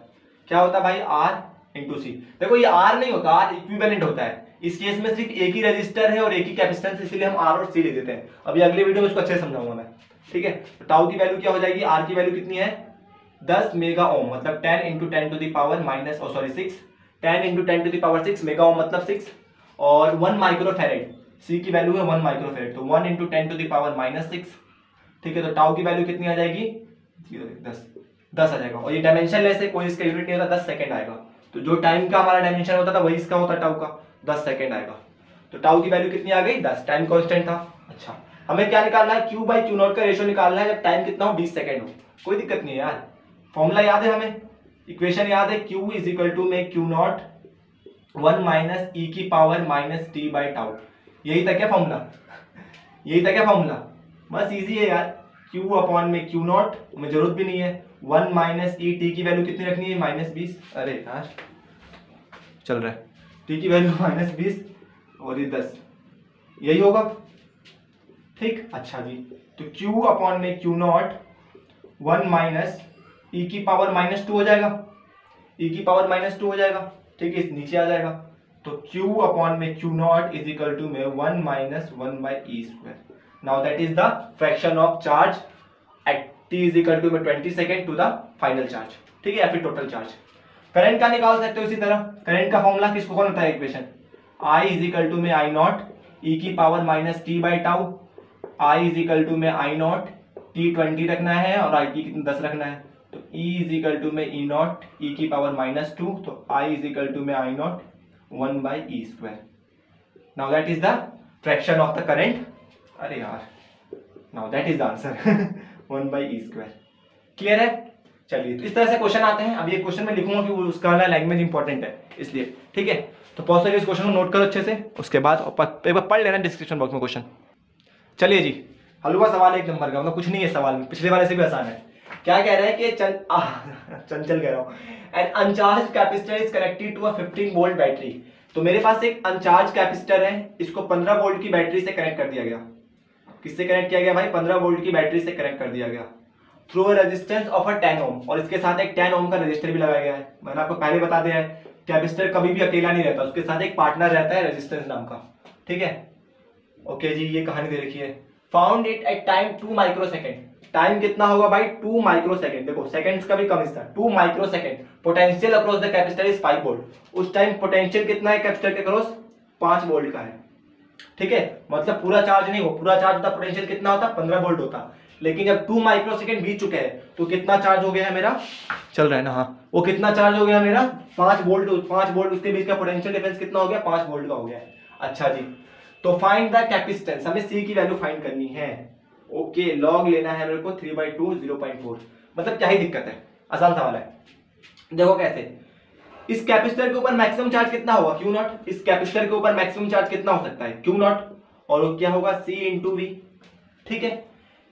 क्या होता है भाई? आर इंटू सी। देखो ये आर नहीं होता, आर इक्विवेलेंट होता है। इस केस में सिर्फ एक ही रेजिस्टर है और एक ही कैपेसिटेंस, इसीलिए हम आर और सी ले देते हैं। अभी अगले वीडियो में इसको अच्छे से समझाऊंगा मैं, ठीक है। तो टाउ की वैल्यू क्या हो जाएगी? आर की वैल्यू कितनी है? 10 मेगा ओम, मतलब 10 into 10 to the power minus 6, 10 into 10 to the power 6 mega ohm मतलब 6, और 1 माइक्रोफैरेड, सी की वैल्यू है 1 माइक्रोफैरेड, तो 1 into 10 to the power minus 6, ठीक है। तो टाउ की वैल्यू कितनी आ जाएगी? 10 आ जाएगा, और ये डायमेंशन लेस है, कोई इसका यूनिट नहीं होता, 10 सेकंड आएगा। तो जो टाइम का हमारा डायमेंशन होता था वही इसका होता टाउ का, 10 सेकंड आएगा। तो टाउ की वैल्यू कितनी आ गई? 10, टाइम कांस्टेंट था। अच्छा, हमें क्या निकालना है? क्यू बाई क्यू नॉट का रेशियो निकालना है जब टाइम कितना हो? 20 सेकंड हो। कोई दिक्कत नहीं है यार, फॉर्मूला याद है हमें, इक्वेशन याद है, Q इज इक्वल टू में क्यू नॉट 1 माइनस ई की power minus T by tau. यही था क्या फॉर्मूला? यही था क्या फॉर्मूला? बस इजी है यार, Q अपॉन में क्यू नॉट, में जरूरत भी नहीं है, 1 माइनस ई, टी की वैल्यू कितनी रखनी है? -20। अरे यार चल रहा है, टी की वैल्यू -20 और ये 10, यही होगा, ठीक। अच्छा जी, तो Q अपॉन में क्यू नॉट 1 माइनस ई की पावर -2 हो जाएगा, ई की पावर -2 हो जाएगा, ठीक है, नीचे आ जाएगा। तो Q अपॉन में Q naught is equal to में 1 minus 1 by E square. Now that is the fraction of charge at t is equal to में 20 second to the final charge, ठीक है, या फिर टोटल चार्ज। करंट का निकाल सकते हो इसी तरह। करंट का फॉर्मूला किसको कौन होता है? Equation I is equal to में आई नॉट ई की power minus T by tau, i is equal to में आई नॉट टी 20 रखना है और आई की 10 रखना है, तो E इज इक्वल टू में ई नॉट ई की पावर -2, तो I इज इक्वल टू में आई nought 1 by E square. Now that is the fraction of the current. अरे यार, now that is the answer 1 by E square. Clear है? चलिए, तो इस तरह से क्वेश्चन आते हैं। अब ये क्वेश्चन मैं लिखूंगा कि उसका लैंग्वेज इंपॉर्टेंट है इसलिए, ठीक है। तो पॉज करके इस क्वेश्चन को नोट करो अच्छे से, उसके बाद एक बार पढ़ लेना डिस्क्रिप्शन बॉक्स में क्वेश्चन। चलिए जी, हलवा सवाल 1 नंबर का, मतलब कुछ नहीं है सवाल में, पिछले वाले से भी आसान है। क्या कह रहा है कि चंचल कह रहा हूँ, an uncharged capacitor is connected to a 15 volt battery. तो मेरे पास एक अनचार्ज कैपेसिटर है, इसको 15 वोल्ट की बैटरी से कनेक्ट कर दिया गया। किससे कनेक्ट किया गया भाई? 15 वोल्ट की बैटरी से कनेक्ट कर दिया गया through a resistance of a 10 ओम, और इसके साथ एक 10 ओम का रेजिस्टर भी लगाया गया है। मैंने आपको पहले बता दिया है, कैपेसिटर कभी भी अकेला नहीं रहता, उसके साथ एक पार्टनर रहता है रेजिस्टेंस नाम का, ठीक है। ओके जी, ये कहानी दे रखी है। Found it at time 2 microsecond. Time कितना होगा भाई? 2 माइक्रोसेकंड। देखो सेकंड्स का भी कम हिस्सा, 2 microsecond. Potential across the capacitor is 5 volt. उस टाइम पोटेंशियल कितना है कैपेसिटर के अक्रॉस? 5 वोल्ट का है, ठीक है। मतलब पूरा चार्ज नहीं हो, पूरा चार्ज होता पोटेंशियल कितना होता? 15 वोल्ट होता। लेकिन जब 2 माइक्रोसेकंड बीत चुके हैं तो कितना चार्ज हो गया है मेरा? चल रहा है ना? हाँ, वो कितना चार्ज हो गया मेरा? 5 वोल्ट। 5 वोल्ट, उसके बीच का पोटेंशियल डिफरेंस कितना हो गया? 5 वोल्ट का हो गया है। अच्छा जी, तो फाइंड द कैपेसिटेंस, हमें सी की वैल्यू फाइंड करनी है। ओके, लॉग लेना है मेरे को 3/2 0.4। मतलब क्या ही दिक्कत है, आसान सवाल है। देखो कैसे, इस कैपेसिटर के ऊपर मैक्सिमम चार्ज कितना होगा? Q not. इस कैपेसिटर के ऊपर मैक्सिमम चार्ज कितना हो सकता है? Q not. और वो क्या होगा? C इंटू वी, ठीक है।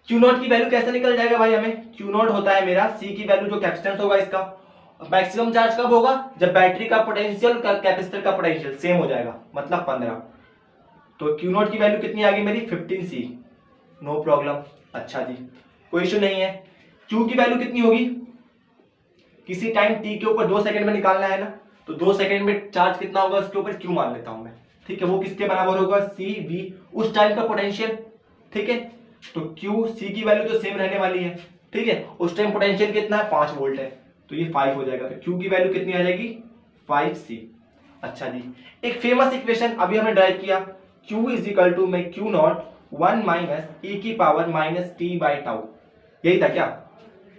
क्यू नॉट की वैल्यू कैसे निकल जाएगा भाई हमें, क्यू नॉट होता है मेरा सी की वैल्यू जो कैपेसिटेंस होगा इसका, मैक्सिमम चार्ज कब होगा जब बैटरी का पोटेंशियल कैपेसिटर का पोटेंशियल सेम हो जाएगा, मतलब 15। तो क्यू नॉट की वैल्यू कितनी आ गई मेरी 15C, नो प्रॉब्लम। अच्छा जी कोई इशू नहीं है। क्यू की वैल्यू कितनी होगी, किसी टाइम टी के ऊपर 2 सेकंड में निकालना है ना, तो 2 सेकंड में चार्ज कितना होगा उसके ऊपर क्यू मान लेता हूं मैं, ठीक है, वो किसके बराबर होगा सी वी उस टाइम का पोटेंशियल, ठीक है। तो क्यू सी की वैल्यू तो सेम रहने वाली है, ठीक है, उस टाइम पोटेंशियल कितना है 5 वोल्ट है, तो ये 5 हो जाएगा, तो क्यू की वैल्यू कितनी आ जाएगी 5C। अच्छा जी एक फेमस इक्वेशन अभी हमने ड्राइव किया, Q इज इक्वल टू में क्यू नॉट 1 माइनस e की power minus T by tau, यही था क्या,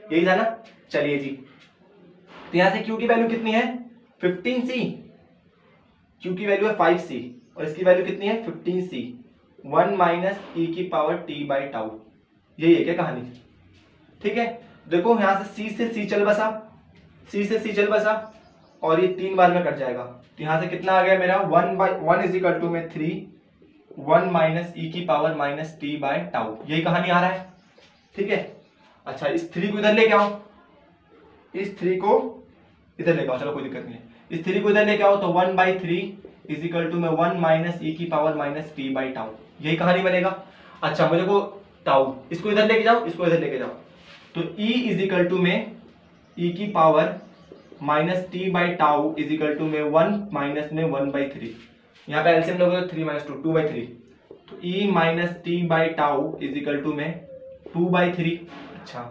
यही था ना। चलिए जी तो यहां से Q की वैल्यू कितनी है 15C, Q की वैल्यू है 5C और इसकी वैल्यू कितनी है 15C, 1 माइनस ई की पावर टी बाई टाउ, यही है क्या कहानी, ठीक है। देखो यहां से C से C चल बसा, C से C चल बसा और ये 3 बार में कट जाएगा, तो यहां से कितना आ गया मेरा 1 इज इक्वल टू में 3 1 माइनस ई की power minus T by tau, यही कहानी आ रहा है, ठीक है। अच्छा इस 3 को इधर लेके आओ, इस 3 को इधर लेके आओ, चलो कोई दिक्कत नहीं है, इस 3 को इधर लेके आओ तो 1/3 इज इक्वल टू में 1 माइनस ई की power minus T by tau, यही कहानी बनेगा। अच्छा मुझे को टाउ इसको इधर लेके जाओ, इसको इधर लेके जाओ, तो E इज इक्वल टू में ई की power minus T by tau is equal to में 1 माइनस में 1/3, यहाँ पे एलसीएम लोगे तो 3 - 2 2/3, तो E minus T by tau is equal to में 2/3। अच्छा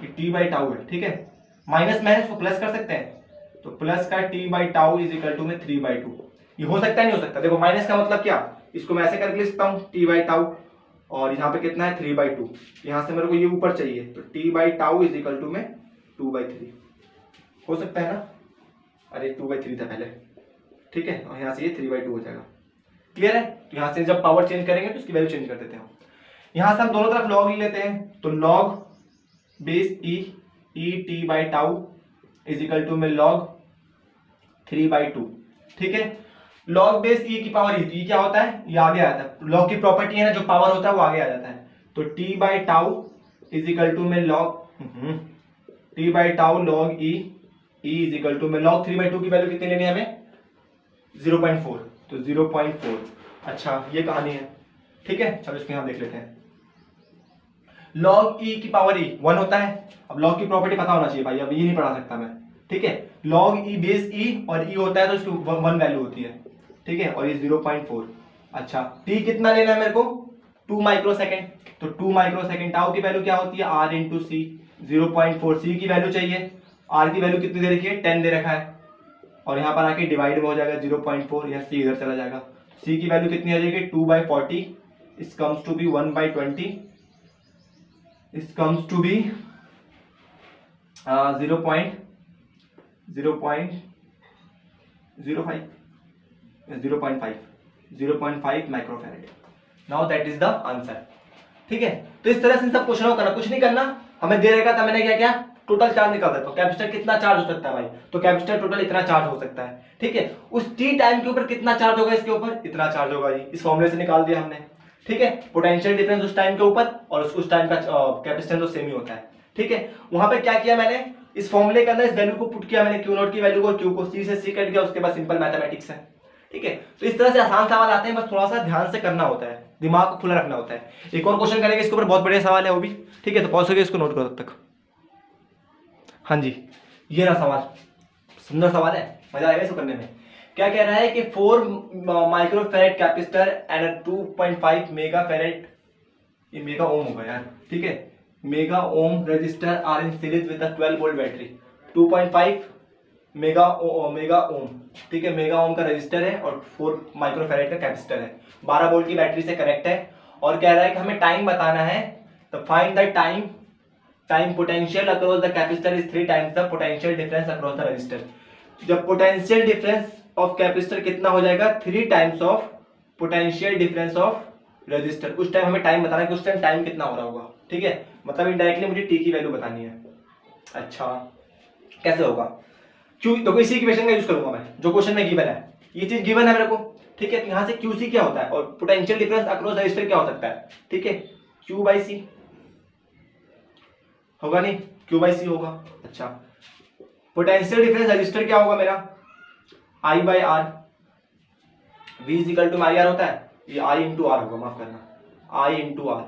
ये टी बाई टाउ है, ठीक है, माइनस माइनस को प्लस कर सकते हैं, तो प्लस का t by tau is equal to में 3/2, ये हो सकता है नहीं हो सकता, देखो माइनस का मतलब क्या, इसको मैं ऐसे करके लिख सकता हूँ टी बाई टाउ और यहाँ पे कितना है 3/2, यहाँ से मेरे को ये ऊपर चाहिए, तो T by tau is equal to में 2/3, हो सकता है ना, अरे 2/3 था पहले, ठीक है, और यहाँ से ये 3/2 हो जाएगा, क्लियर है। तो यहाँ से जब पावर चेंज करेंगे तो इसकी वैल्यू चेंज कर देते हैं, यहाँ से हम दोनों तरफ लॉग ले लेते हैं, तो log base e t by tau is equal to में लॉग 3/2, ठीक है। लॉग बेस ई की पावर ई क्या होता है, ये आगे आता है, लॉग की प्रॉपर्टी है ना जो पावर होता है वो आगे आ जाता है, तो T by tau is equal to में log T by tau log E is equal to में लॉग 3/2 की वैल्यू कितनी लेनी है हमें 0.4, तो 0.4। अच्छा ये कहानी है, ठीक है, चलो इसको हम देख लेते हैं। लॉग ई की पावर ई 1 होता है, अब लॉग की प्रॉपर्टी पता होना चाहिए भाई, अब ये नहीं पढ़ा सकता मैं, ठीक है, लॉग ई बेस ई और ई होता है तो इसकी 1 वैल्यू होती है, ठीक है, और ये 0.4। अच्छा टी कितना लेना है मेरे को 2 माइक्रोसेकंड, तो 2 माइक्रोसेकंड, टाउ की वैल्यू क्या होती है R इंटू सी, 0.4, सी की वैल्यू चाहिए, R की वैल्यू कितनी दे रखी है 10 दे रखा है, और यहाँ पर आके डिवाइड में हो जाएगा 0.4, यहाँ सी इधर चला जाएगा, सी की वैल्यू कितनी आ जाएगी 2/40, इस comes to be 1/20, is comes to be 0.05 microfarad. Now that is the answer, ठीक है। तो इस तरह से सब क्वेश्चनों को करना, कुछ नहीं करना, हमें दे रहेगा तो मैंने क्या किया टोटल चार्ज निकाल सकता हूँ, कैपेसिटर कितना चार्ज हो सकता है भाई, तो कैपेसिटर टोटल इतना चार्ज हो सकता है, ठीक है, उस टी टाइम के ऊपर कितना चार्ज होगा, इसके ऊपर इतना चार्ज होगा जी, इस फॉर्मूले से निकाल दिया हमने, ठीक है। पोटेंशियल डिफरेंस उस टाइम के ऊपर और उस टाइम का कैपेसिटेंस तो सेम ही होता है, ठीक है। वहां पे क्या किया मैंने, इस फॉर्मूले के अंदर इस वैल्यू को पुट किया मैंने, क्यू नॉट की वैल्यू को, क्यू को सी से सी कट गया, उसके बाद सिंपल मैथमेटिक्स है, ठीक है। तो इस तरह से आसान सवाल आते हैं, बस थोड़ा सा ध्यान से करना होता है, दिमाग को खुला रखना होता है। एक और क्वेश्चन करेंगे इसके ऊपर, बहुत बढ़िया सवाल है वो भी, ठीक है, तो पॉज करके इसको नोट करो तब तक। हाँ जी ये रहा सवाल, सुंदर सवाल है, मजा आएगा इसको करने में। क्या कह रहा है कि 4 माइक्रोफैरेड कैपेसिटर एंड 2.5 मेगाफैरेड, ये मेगा ओम होगा यार, ठीक है, mega ohm resistor are in series with a 12 volt battery, 2.5 mega ohm, ठीक है, मेगा ओम का रजिस्टर है और 4 माइक्रोफैरेड का कैपेसिटर है, 12 वोल्ट की बैटरी से कनेक्ट है, और कह रहा है कि हमें टाइम बताना है, तो find the time potential across the capacitor is 3 times the potential difference across the register. जब पोटेंशियल डिफरेंस ऑफ कैपेसिटर कितना हो जाएगा 3 times of potential difference of register, उस टाइम हमें टाइम बताना है कि उस टाइम टाइम कितना हो रहा होगा, ठीक है, मतलब इनडायरेक्टली मुझे टी की वैल्यू बतानी है। अच्छा कैसे होगा, क्यू, तो इसी इक्वेशन का यूज करूंगा मैं, जो क्वेश्चन में गिवन है, ये चीज गिवन है मेरे को, ठीक है, तो यहाँ से क्यू सी क्या होता है और पोटेंशियल डिफरेंस अक्रॉस रजिस्टर क्या हो सकता है, ठीक है, क्यू बाई सी, होगा नहीं, Q बाई सी होगा। अच्छा, पोटेंशियल डिफरेंस रजिस्टर क्या होगा मेरा, I by r, V is equal to i r होता है, ये I इंटू आर होगा, माफ करना I इंटू आर।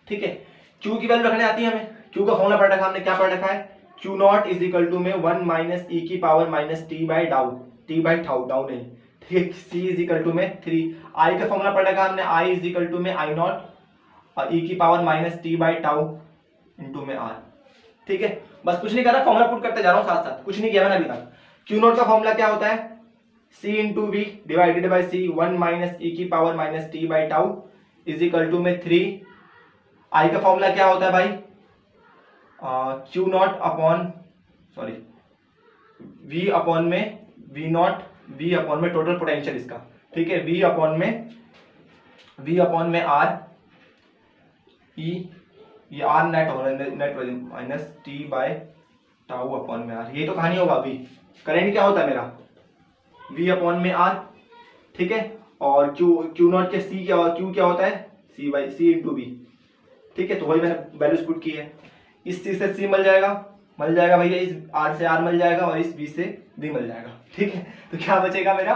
ठीक है, Q की वैल्यू रखने आती है हमें, Q का फॉर्मूला पढ़ रखा हमने, क्या पढ़ रखा है, Q naught is equal to में 1 माइनस ई की power minus T by tau, t by tau, tau नहीं, ठीक है, C इज इक्वल टू में 3, I का फॉर्मूला पढ़ रखा हमने, I इज इक्वल टू में I नॉट और ई की power minus T by tau into में आर। ठीक है, बस कुछ नहीं कर रहा, फॉर्मूला पुट करते जा रहा हूँ साथ साथ, कुछ नहीं किया मैंने अभी तक। Q नॉट का फॉर्मूला क्या होता है, C into V divided by C, 1 minus ई की power minus T by tau is equal to में 3। I का फॉर्मूला क्या होता है भाई, Q naught upon sorry V upon में V नॉट, V अपॉन में टोटल पोटेंशियल इसका, ठीक है, V अपॉन में R E, ये R नेट हो रहा है, net minus T by tau upon में R, ये तो कहानी होगा। V करंट क्या होता है मेरा, V अपॉन में R, ठीक है, और Q नॉट के C क्या, Q क्या होता है, C by C into V। ठीक है, तो वही मैंने वैल्यूज पुट की है, इस C से C मिल जाएगा भैया, इस R से R मिल जाएगा और इस V से V मिल जाएगा। ठीक है, तो क्या बचेगा मेरा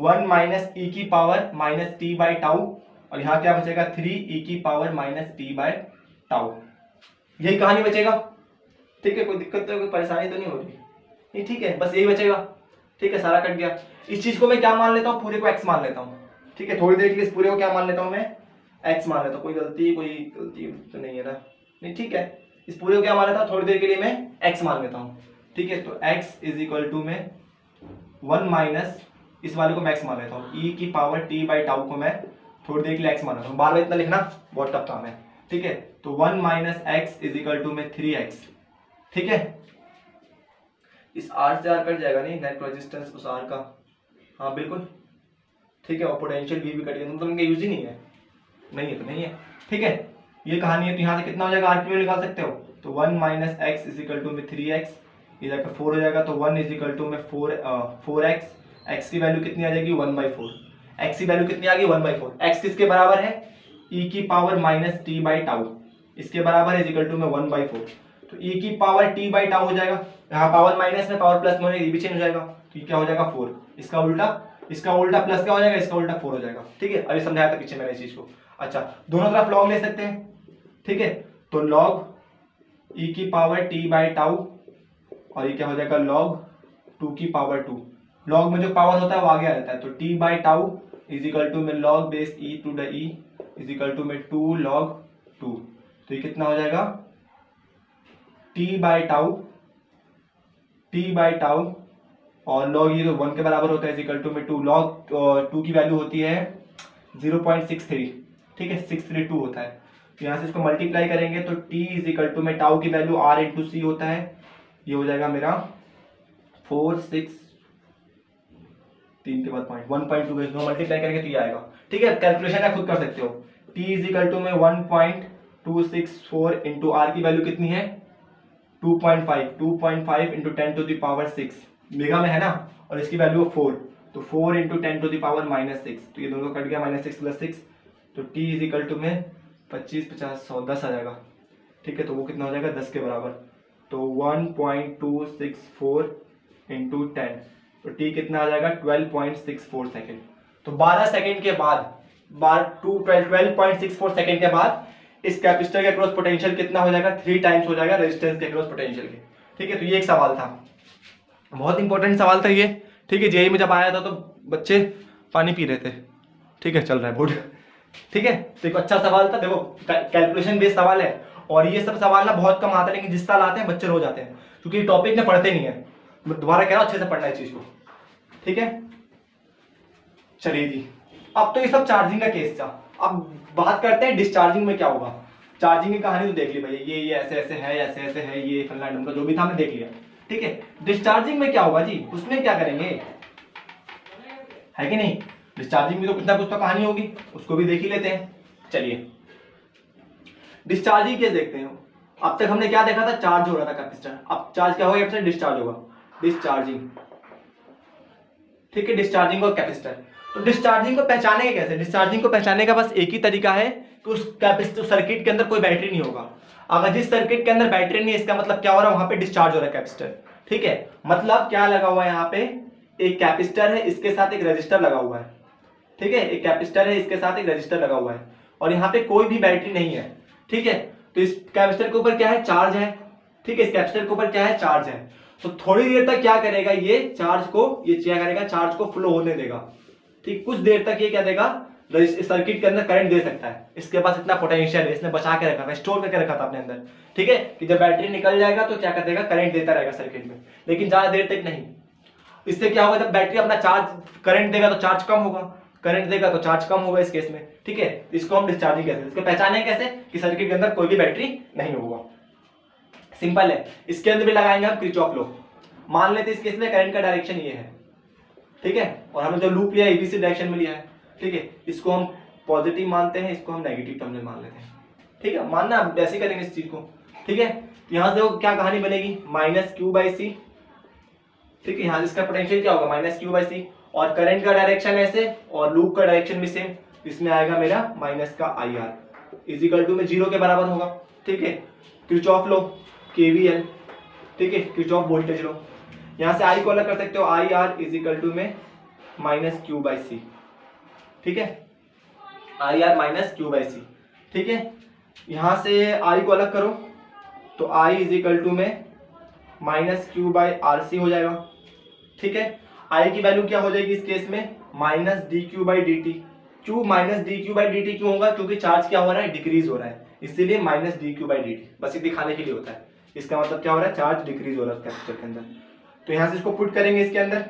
1 माइनस ई की power minus T by tau, और यहाँ क्या बचेगा 3 ई की power minus T by tau, यही कहानी बचेगा। ठीक है, कोई दिक्कत तो कोई परेशानी तो नहीं हो रही, नहीं, ठीक है, बस यही बचेगा। ठीक है, सारा कट गया। इस चीज को मैं क्या मान लेता हूँ, पूरे को x मान लेता हूँ। ठीक है, थोड़ी देर के लिए इस पूरे को क्या मान लेता हूँ मैं, x मान लेता हूँ। कोई गलती तो नहीं है ना, नहीं, ठीक है, इस पूरे को क्या मान लेता हूँ, थोड़ी देर के लिए मैं x मान लेता हूँ। ठीक है, तो x इज इक्वल टू में 1 माइनस इस वाले को मैं x मान लेता हूँ, e की पावर t बाई टाउ को मैं थोड़ी देर के लिए x मान लेता हूँ। बार बार इतना लिखना बहुत टफ काम है। ठीक है, तो 1 minus x is equal to में 3x। ठीक है, इस R से R कट जाएगा, नहीं, नेट रेजिस्टेंस उस R का, हाँ बिल्कुल, ठीक है, और पोटेंशियल V भी कट गया, मतलब इनका यूज ही नहीं है, नहीं है तो नहीं है। ठीक है, ये कहानी है। तो यहाँ से कितना हो जाएगा, R की वैल्यू निकाल सकते हो, तो 1 minus x is equal to में 3x, इधर पे 4 हो जाएगा, तो 1 इज इक्वल टू में 4x, x की वैल्यू कितनी आ जाएगी 1/4, x की वैल्यू कितनी आ गई 1/4, x किसके बराबर है, e की power minus T by tau, इसके बराबर इज इक्वल टू में 1/4, तो e की पावर t बाई टाउ हो जाएगा, यहाँ पावर माइनस में पावर प्लस में ये भी चेंज हो जाएगा, तो ये क्या हो जाएगा 4, इसका उल्टा प्लस क्या हो जाएगा, इसका उल्टा 4 हो जाएगा। ठीक है, अभी समझाया था पीछे मैंने इस चीज को। अच्छा, दोनों तरफ लॉग ले सकते हैं। ठीक है, तो लॉग e की पावर t बाई टाउ, और ये क्या हो जाएगा लॉग 2 की पावर 2, लॉग में जो पावर होता है वो आगे आ जाता है, तो t by tau is equal to में log base e to the e is equal to में 2 log 2, तो ये कितना हो जाएगा t बाई टाउ और लॉग ये तो 1 के बराबर होता है इज इक्वल टू में 2 log 2 की वैल्यू होती है 0.63। ठीक है, 632 होता है, तो यहाँ से इसको मल्टीप्लाई करेंगे तो t इज इक्वल टू में टाउ की वैल्यू r इंटू सी होता है, ये हो जाएगा मेरा 4 6 3 के बाद पॉइंट 1.2 इसको मल्टीप्लाई करेंगे तो ये आएगा। ठीक है, कैलकुलेशन आप खुद कर सकते हो, t इज इक्वल टू में 1.264 इंटू आर की वैल्यू कितनी है 2.5 into 10 to the power 6 mega में है ना, और इसकी वैल्यू 4, तो 4 इंटू 10 टू द पावर -6, तो ये दोनों कट गया -6 + 6, तो t इज इक्वल टू में 25 50 100 10 आ जाएगा। ठीक है, तो वो कितना हो जाएगा 10 के बराबर, तो 1.264 इंटू 10, तो t कितना आ जाएगा 12.64 सेकेंड। तो 12 सेकेंड के बाद 12.64 सेकेंड के बाद इस कैपेसिटर के अक्रॉस पोटेंशियल कितना हो जाएगा 3 टाइम्स हो जाएगा रेजिस्टेंस के अक्रॉस पोटेंशियल के। ठीक है, तो ये एक सवाल था, बहुत इंपॉर्टेंट सवाल था ये। ठीक है, जेईई में जब आया था तो बच्चे पानी पी रहे थे। ठीक है, चल रहा है बोर्ड। ठीक है, तो एक अच्छा सवाल था, देखो कैलकुलेशन बेस्ड सवाल है, और ये सब सवाल ना बहुत कम आता है, लेकिन जिस साल आते हैं बच्चे रोज आते हैं, क्योंकि टॉपिक में पढ़ते नहीं है। दोबारा कह रहा हूं अच्छे से पढ़ना है चीज को। ठीक है, चलिए जी, अब तो ये सब चार्जिंग का केस था, अब बात करते हैं डिस्चार्जिंग में क्या होगा। चार्जिंग की कहानी तो देख ली भैया, ये ऐसे ऐसे है, ये फलना ढंग का जो भी था हमने देख लिया। ठीक है, डिस्चार्जिंग में क्या होगा जी, उसमें क्या करेंगे, है कि नहीं, डिस्चार्जिंग में तो कुछ ना कुछ तो कहानी होगी, उसको भी देख ही लेते हैं। चलिए डिस्चार्जिंग केस देखते हैं। अब तक हमने क्या देखा था, चार्ज हो रहा था कैपेसिटर, अब चार्ज क्या होगा, डिस्चार्ज होगा, डिस्चार्जिंग। ठीक है, डिस्चार्जिंग और कैपेसिटर, तो डिस्चार्जिंग को पहचानेंगे कैसे, डिस्चार्जिंग को पहचानने का बस एक ही तरीका है कि उस कैपेसिटर सर्किट के अंदर कोई बैटरी नहीं होगा। अगर जिस सर्किट के अंदर बैटरी नहीं है, इसका मतलब क्या हो रहा है, वहां पे डिस्चार्ज हो रहा है कैपेसिटर, ठीक है। मतलब क्या लगा हुआ है यहाँ पे, एक कैपेसिटर है, इसके साथ एक रजिस्टर लगा हुआ है, ठीक है। एक कैपेसिटर है, इसके साथ एक रजिस्टर लगा हुआ है, और यहाँ पे कोई भी बैटरी नहीं है, ठीक है। तो इस कैपेसिटर के ऊपर क्या है, चार्ज है, ठीक है। इस कैपेसिटर के ऊपर क्या है, चार्ज है। तो थोड़ी देर तक क्या करेगा, ये चार्ज को, ये क्या करेगा, चार्ज को फ्लो होने देगा, ठीक। कुछ देर तक ये क्या देगा, सर्किट के अंदर करंट दे सकता है। इसके पास इतना पोटेंशियल है, इसने बचा के रखा था, स्टोर करके रखा था अपने अंदर, ठीक है, कि जब बैटरी निकल जाएगा तो क्या कर देगा, करंट देता रहेगा सर्किट में, लेकिन ज्यादा देर तक नहीं। इससे क्या होगा, जब बैटरी अपना चार्ज करंट देगा तो चार्ज कम होगा, करंट देगा तो चार्ज कम होगा इस केस में, ठीक है। इसको हम डिस्चार्जिंग कहते हैं। इसके पहचाने कैसे, कि सर्किट के अंदर कोई भी बैटरी नहीं होगा, सिंपल है। इसके अंदर भी लगाएंगे हम किरचॉफ लॉ। मान लेते हैं इस केस में करंट का डायरेक्शन ये है, ठीक है, और हमने जो लूप लिया एबीसी डायरेक्शन में लिया है, ठीक है। इसको हम पॉजिटिव मानते हैं, इसको हम नेगेटिव टर्म में मान लेते हैं, ठीक है। मानना ऐसे करेंगे इस चीज को, ठीक है। यहां से क्या कहानी बनेगी, माइनस क्यू बाई सी, ठीक है। यहाँ इसका पोटेंशियल क्या होगा, माइनस क्यू बाई सी, और करंट का डायरेक्शन ऐसे और लूप का डायरेक्शन भी सेम, इसमें आएगा मेरा माइनस का आई आर इजिकल टू में 0 के बराबर होगा, ठीक है। किरचॉफ लो, केवीएल, ठीक है, किरचॉफ वोल्टेज लो। यहाँ से आई को अलग कर सकते हो, आई आर इजिकल टू में माइनस क्यू बाई सी, ठीक है, I R minus Q by सी, ठीक है। यहाँ से आई को अलग करो तो आई इजिकल टू में minus Q by are C हो जाएगा, ठीक है। आई की वैल्यू क्या हो जाएगी इस केस में, minus d Q by d t. Q minus d Q by d T क्यों होगा, क्योंकि चार्ज क्या हो रहा है, डिक्रीज हो रहा है, इसीलिए minus d Q by d T, बस ये दिखाने के लिए होता है। इसका मतलब क्या हो रहा है, चार्ज डिक्रीज हो रहा है कैपेसिटर के अंदर। तो यहाँ से इसको पुट करेंगे इसके अंदर,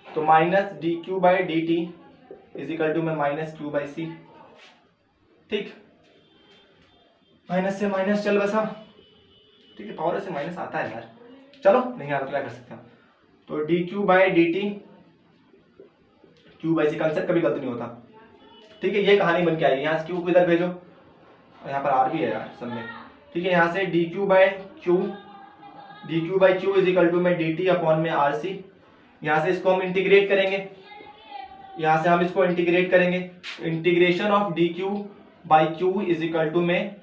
तो minus d Q by d t equal to में माइनस क्यू बाई सी, ठीक। माइनस से माइनस चल बसा, ठीक है, पावर से माइनस आता है यार, चलो नहीं आता तो क्या कर सकते हैं। तो D Q by d t, q by c, concept कभी गलत नहीं होता, ठीक है। ये कहानी बन के आई, यहाँ से क्यू को इधर भेजो, यहाँ पर आर भी है यार सब में, ठीक है। यहाँ से d Q by Q equal to में डी टी अपॉन में आर सी। यहाँ से इसको हम इंटीग्रेट करेंगे, यहाँ से हम इसको इंटीग्रेट करेंगे, integration of D Q by Q equal to में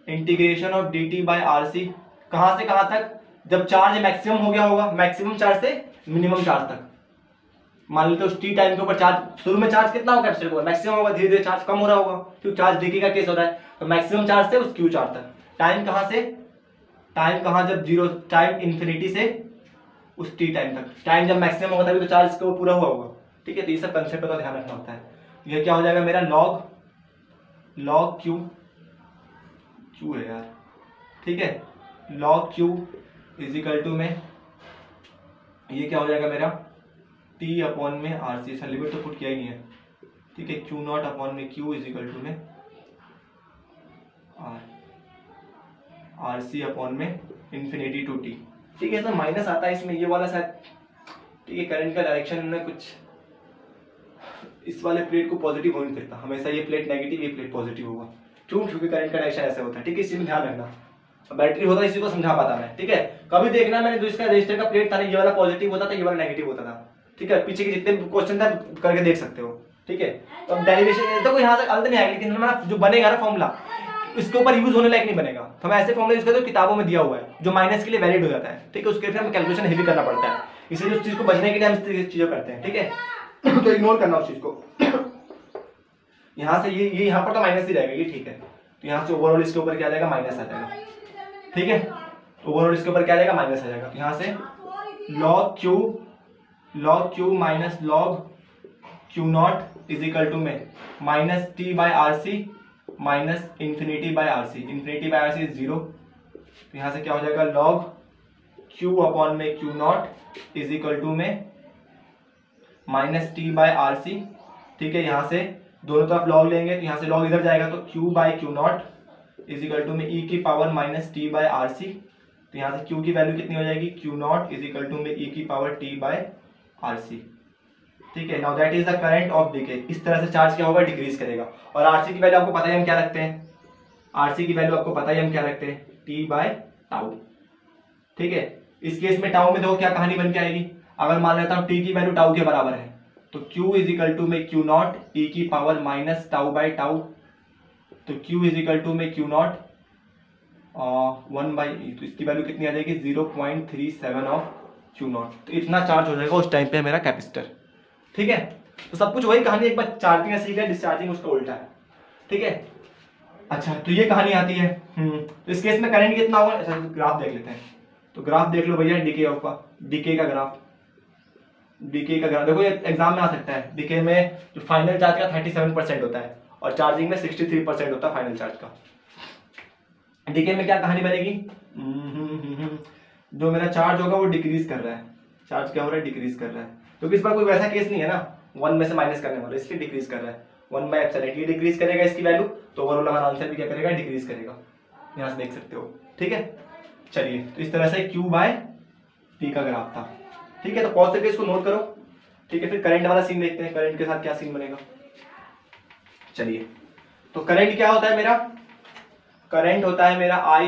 integration of D T by are C. कहाँ से कहाँ तक, जब चार्ज मैक्सिमम हो गया होगा, मैक्सिमम चार्ज से मिनिमम चार्ज तक। मान लेते उस टी टाइम के ऊपर चार्ज, शुरू में चार्ज कितना होगा कैपेसिटर को, मैक्सिमम होगा, धीरे धीरे चार्ज कम हो रहा होगा, क्योंकि चार्ज डिके का केस हो रहा है। तो मैक्सिमम चार्ज से उस क्यू चार्ज तक, टाइम कहाँ से, टाइम कहाँ, जब जीरो, टाइम इन्फिनिटी से उस टी टाइम तक, टाइम जब मैक्सिमम होगा तभी तो चार्ज को पूरा हुआ होगा, ठीक है। तो ये सब कंसेप्ट का ध्यान रखना होता है। ये क्या हो जाएगा मेरा, लॉग क्यू है यार, ठीक है, लॉग क्यू इजिकल टू में ये क्या हो जाएगा मेरा, टी अपॉन में आर सी। लिमिट तो पुट किया ही नहीं है, ठीक है। क्यू नॉट अपॉन में क्यू इजिकल टू में आर सी अपॉन में इन्फिनिटी टू टी, ठीक है। सर माइनस आता है इसमें, ये वाला शायद, ठीक है। करंट का डायरेक्शन में कुछ, इस वाले प्लेट को पॉजिटिव हो नहीं सकता, हमेशा ये प्लेट नेगेटिव, ये प्लेट पॉजिटिव होगा, क्यों, क्योंकि करंट का डायरेक्शन ऐसा होता है, ठीक है। इसी में ध्यान रखना, बैटरी होता है, इसी को समझा पाता मैं, ठीक है। कभी देखना मैंने जो इसका रजिस्टर का प्लेट था ना, ये वाला पॉजिटिव होता था, ये वाला नेगेटिव होता था, ठीक है। पीछे के जितने क्वेश्चन था करके देख सकते हो, ठीक है। तो अब डेरिवेशन तो कोई यहाँ तक गलत नहीं आएगी, लेकिन हमारा जो बनेगा ना फॉर्मूला, इसके ऊपर यूज होने लायक नहीं बनेगा। तो हम ऐसे फॉर्मूला यूज करते हैं किताबों में दिया हुआ है, जो माइनस के लिए वैलिड हो जाता है, ठीक है। उसके फिर हमें कैलकुलेशन हेवी करना पड़ता है, इसलिए उस चीज को बचने के लिए हम इस चीजों करते हैं, ठीक है। तो इग्नोर करना उस चीज को। यहाँ से ये यहाँ पर तो माइनस ही रहेगा, ये ठीक है। तो यहाँ से ओवरऑल इसके ऊपर क्या आ जाएगा, माइनस आ जाएगा, ठीक है। ओवरऑल इसके ऊपर क्या आ जाएगा, माइनस आ जाएगा। तो यहाँ से log Q minus log Q not equal to में minus T by R C minus infinity by are C. Infinity by are C is 0। तो यहाँ से क्या हो जाएगा, लॉग क्यू अपॉन में क्यू नॉट इजिकल टू में minus T by R C, ठीक है। यहाँ से दोनों तरफ लॉग लेंगे, तो यहाँ से लॉग इधर जाएगा, तो q by q not equal to में ई की power minus T by are c. तो यहाँ से क्यू की वैल्यू कितनी हो जाएगी, क्यू नॉट इजिकल टू में ई की power t by R C, ठीक है। Now that is the current of decay. इस तरह से चार्ज क्या होगा, डिक्रीज करेगा। और आरसी की वैल्यू आपको पता है हम क्या रखते हैं, आरसी की वैल्यू आपको पता है हम क्या रखते हैं, टी बाय टाउ, ठीक है। इस केस में टाउ में देखो क्या कहानी बन के आएगी। अगर मान लेता हूँ टी की वैल्यू टाउ के बराबर है, तो Q इजिकल टू में क्यू नॉट ई की power minus tau by tau. तो Q इजिकल टू में क्यू नॉट 1 बाई ई, तो इसकी वैल्यू कितनी आ जाएगी 0.37 ऑफ क्यू नॉट। तो इतना चार्ज हो जाएगा उस टाइम पे मेरा कैपेसिटर। ठीक है, तो सब कुछ वही कहानी, एक बार चार्जिंग सीख है, डिस्चार्जिंग उसका उल्टा है। ठीक है, अच्छा तो ये कहानी आती है। तो इस केस में करंट कितना होगा, अच्छा ग्राफ देख लेते हैं। तो ग्राफ देख लो भैया, डीके ऑफ का, डीके का ग्राफ, डीके का ग्राफ देखो, ये एग्जाम में आ सकता है। डीके में जो फाइनल चार्ज का 37% होता है और चार्जिंग में 63% होता है फाइनल चार्ज का। डीके में क्या कहानी बनेगी, जो मेरा चार्ज होगा वो डिक्रीज कर रहा है, चार्ज क्या हो रहा है, डिक्रीज कर रहा है, क्योंकि इस बार कोई वैसा केस नहीं है ना 1 में से माइनस करने वाला, इसलिए डिक्रीज कर रहा है। 1/ε डिक्रीज करेगा इसकी वैल्यू, तो ओवरऑल हमारा आंसर भी क्या करेगा, डिक्रीज करेगा। यहाँ से देख सकते हो। ठीक है, चलिए तो इस तरह से Q/T का ग्राफ था। ठीक है, तो पॉज करके इसको नोट करो। ठीक है, फिर करंट वाला सीन देखते हैं, करंट के साथ क्या सीन बनेगा। चलिए, तो करंट क्या होता है मेरा, करंट होता है मेरा I =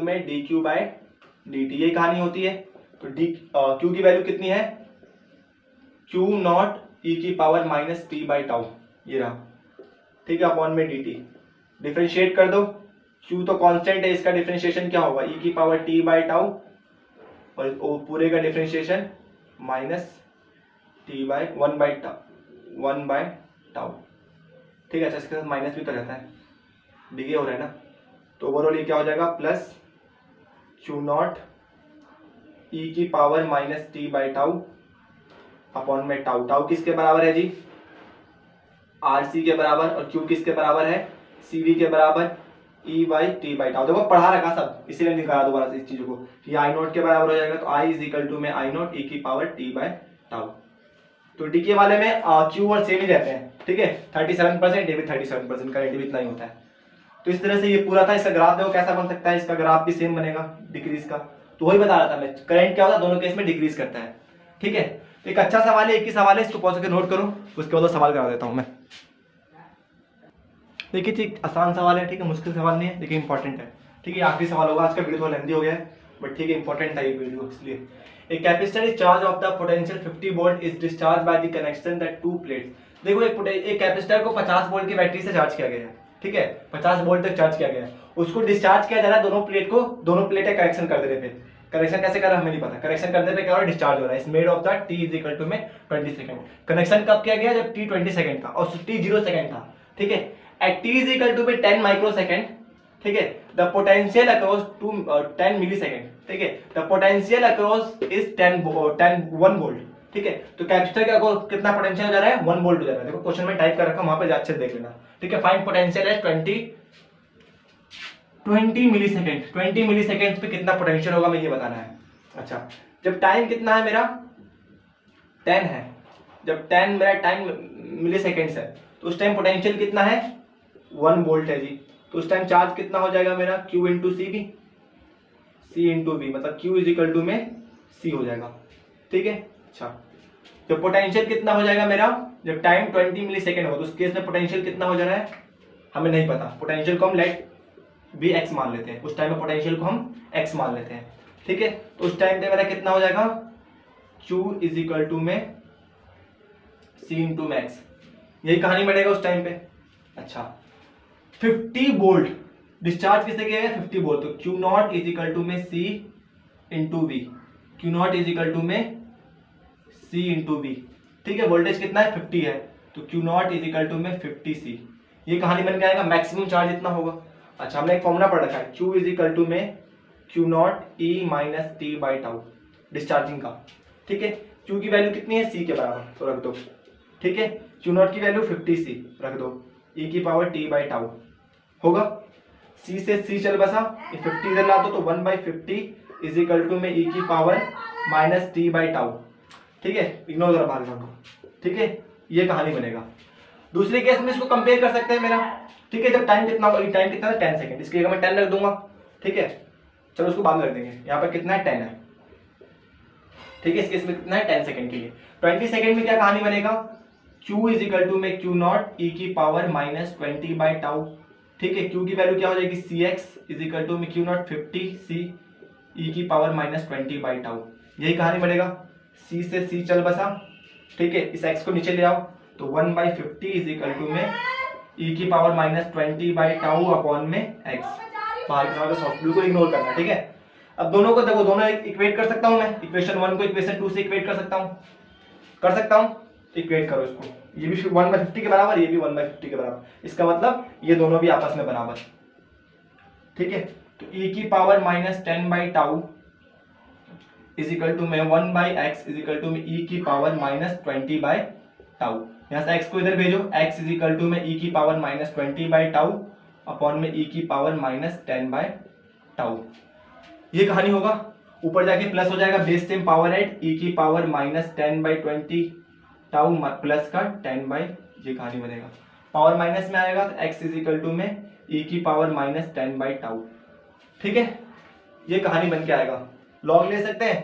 में dQ/dt, ये कहानी होती है। तो Q की वैल्यू कितनी है, Q0 e⁻t/τ, ये रहा। ठीक है, अपॉन में dt, डिफरेंशिएट कर दो। Q तो कांस्टेंट है, इसका डिफरेंशिएशन क्या होगा, e⁻t/τ, और पूरे का डिफरेंशिएशन -t/1/τ। ठीक है, अच्छा इसके साथ माइनस भी तो रहता है, डिगे हो रहा है ना, तो ओवरऑल ये क्या हो जाएगा, प्लस Q0 e⁻t/τ अपॉन में टाउ। टाउ किसके बराबर है जी, RC के बराबर, और Q किसके बराबर है, CV के बराबर, E/t/τ। देखो पढ़ा रखा सब, इसीलिए निकाला दोबारा से इस चीजों को, ये I0 के बराबर हो जाएगा। तो I = में I0 e⁻t/τ। तो डीके वाले में Q और सेम ही रहते हैं। ठीक है, 37%, ये भी 37%, करंट भी इतना ही होता है। तो इस तरह से ये पूरा था। इसका ग्राफ देखो कैसा बन सकता है, इसका ग्राफ भी सेम बनेगा डिक्रीज का। तो वही बता रहा था मैं, करंट क्या होता है दोनों केस में, डिक्रीज करता है। ठीक है, एक अच्छा सवाल है, एक ही सवाल है, इसको पॉज करके नोट करो, उसके बाद सवाल करा देता हूं मैं। देखिए ठीक आसान सवाल है, ठीक है, मुश्किल सवाल नहीं है, लेकिन इंपॉर्टेंट है। ठीक है, आखिरी सवाल होगा, आज का वीडियो थोड़ा लेंथी हो गया है, बट ठीक है, इंपॉर्टेंट था ये वीडियो इसलिए। A capacitor is charged of the potential 50 volt is discharged by the connection that two plates। देखो एक कैपेसिटर को 50 वोल्ट की बैटरी से चार्ज किया गया है। ठीक है, 50 वोल्ट तक चार्ज किया गया है, उसको डिस्चार्ज किया जा रहा है दोनों प्लेट को, दोनों प्लेटें कनेक्शन कर देने पे। कनेक्शन कैसे कर रहा है हमें नहीं पता, कनेक्शन करने पे क्या हो रहा है, डिस्चार्ज हो रहा है। इस मेड ऑफ द t = में 20 सेकंड। कनेक्शन कब किया गया, जब t 20 सेकंड था और t 0 सेकंड था। ठीक है, एट t = में 10 माइक्रोसेकंड। ठीक है, द पोटेंशियल अक्रॉस 10 मिलीसेकंड। ठीक है, the potential across is 1 volt. ठीक है, तो कैपेसिटर का कितना पोटेंशियल हो जा रहा है, 1 वोल्ट हो जा रहा है। देखो क्वेश्चन में टाइप कर रखा, वहां पे अच्छे से देख लेना। ठीक है, फाइंड पोटेंशियल है 20 मिलीसेकंड। 20 मिलीसेकंड पे कितना पोटेंशियल होगा, मैं ये बताना है। अच्छा, जब टाइम कितना है मेरा 10 है, जब 10 मेरा टाइम मिलीसेकंड्स है, तो उस टाइम पोटेंशियल कितना है, 1 वोल्ट है जी। तो उस टाइम चार्ज कितना हो जाएगा मेरा, Q × CV, C × V, मतलब Q = में C हो जाएगा। ठीक है, अच्छा जब पोटेंशियल कितना हो जाएगा मेरा, जब टाइम 20 मिलीसेकंड हो, तो उस केस में पोटेंशियल कितना हो जा रहा है हमें नहीं पता। पोटेंशियल को हम लेट भी x मान लेते हैं, उस टाइम में पोटेंशियल को हम x मान लेते हैं। ठीक है, तो उस टाइम पे मेरा कितना हो जाएगा, Q = में C × max, यही कहानी बनेगा उस टाइम पे। अच्छा 50 वोल्ट डिस्चार्ज किससे किया गया, 50 वोल्ट, तो Q0 = में C × V, Q0 = में C × V। ठीक है, वोल्टेज कितना है 50 है, तो Q0 = में 50C, ये कहानी बन के आएगा, मैक्सिमम चार्ज इतना होगा। अच्छा, हमने एक फॉर्मूला पढ़ रखा है, Q = में Q0 e⁻t/τ डिस्चार्जिंग का। ठीक है, Q की वैल्यू कितनी है, C के बराबर, तो रख दो। ठीक है, Q0 की वैल्यू 50C रख दो, e⁻t/τ होगा। C से C चल बसा, 50 इधर ला दो, तो 1/50 = में e⁻t/τ। ठीक है, इग्नोर जरा बाहर कर दो। ठीक है, ये कहानी बनेगा। दूसरे केस में इसको कंपेयर कर सकते हैं मेरा। ठीक है, जब टाइम कितना होगा, टाइम कितना है 10 सेकंड, इसकी जगह मैं 10 रख दूंगा। ठीक है, चलो उसको बाद में रख देंगे, यहाँ पर कितना है 10 है। ठीक है, इस केस में कितना है 10 सेकंड के लिए। 20 सेकंड में क्या कहानी बनेगा, Q = में Q0 e⁻−20/τ। ठीक है, Q की वैल्यू क्या हो जाएगी, Cx = में Q0 50C e⁻−20/τ, यही कहानी बनेगा। C से C चल बसा। ठीक है, इस x को नीचे ले आओ, तो 1/50 = में e⁻−20/τ अपॉन में x। बाहर के सवाल का सॉल्व बिल्कुल इग्नोर करना, ठीक है। अब दोनों को देखो, दोनों इक्वेट कर सकता हूं मैं, इक्वेशन 1 को इक्वेशन 2 से इक्वेट कर सकता हूं, इक्वेट करो इसको, ये भी 1/50 के बराबर, ये भी 1/50 के बराबर, इसका मतलब ये दोनों भी आपस में बराबर, ठीक है। तो e की पावर -10/τ इज इक्वल टू में 1/x इज इक्वल टू में e की पावर -20/τ। यहाँ से x को इधर भेजो, x इज इक्वल टू में e की पावर -20/τ अपॉन में e की पावर -10/τ। ये कहानी होगा, ऊपर जाके प्लस हो जाएगा, base same power at e की पावर -10/20 टाउ प्लस का 10 ये कहानी बनेगा, पावर माइनस में आएगा तो x इज इक्वल टू में e की पावर -10/τ, ठीक है। ये कहानी बन के आएगा, लॉग ले सकते हैं,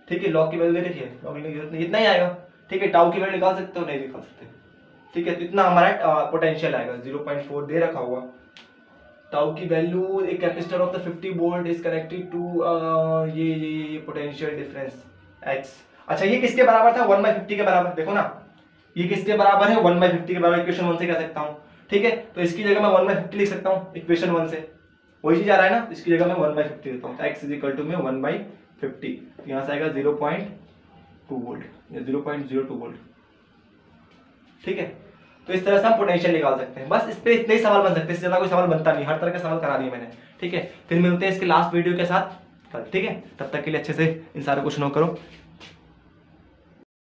ठीक है, लॉग की वैल्यू दे रखिए, लॉग लेने की जरूरत नहीं, इतना ही आएगा, ठीक है। टाउ की वैल्यू निकाल सकते हो, नहीं निकाल सकते, ठीक है। तो इतना हमारा पोटेंशियल आएगा, 0.4 दे रखा हुआ। टाउ की वैल्यू, एक capacitor of the 50 volt is connected to ये पोटेंशियल डिफरेंस x। अच्छा, ये किसके बराबर था, 1/50 के बराबर, देखो ना, ये किसके बराबर है, 1/50 के बराबर, इक्वेशन 1 से कह सकता हूँ, ठीक है। तो इसकी जगह मैं 1/50 लिख सकता हूँ, इक्वेशन 1 से वही चीज आ रहा है ना, इसकी जगह मैं 1/50 देता हूँ, x इज इक्वल टू में 1/50, यहाँ से आएगा 0.2 वोल्ट या 0.02 वोल्ट, ठीक है। तो इस तरह से हम पोटेंशियल निकाल सकते हैं, बस इस पे इतने ही सवाल बन सकते हैं, इससे ज्यादा कोई सवाल बनता नहीं, हर तरह का सवाल करा दिया मैंने, ठीक है। फिर मिलते हैं इसके लास्ट वीडियो के साथ कल, ठीक है। तब तक के लिए अच्छे से इन सारे क्वेश्चनों करो।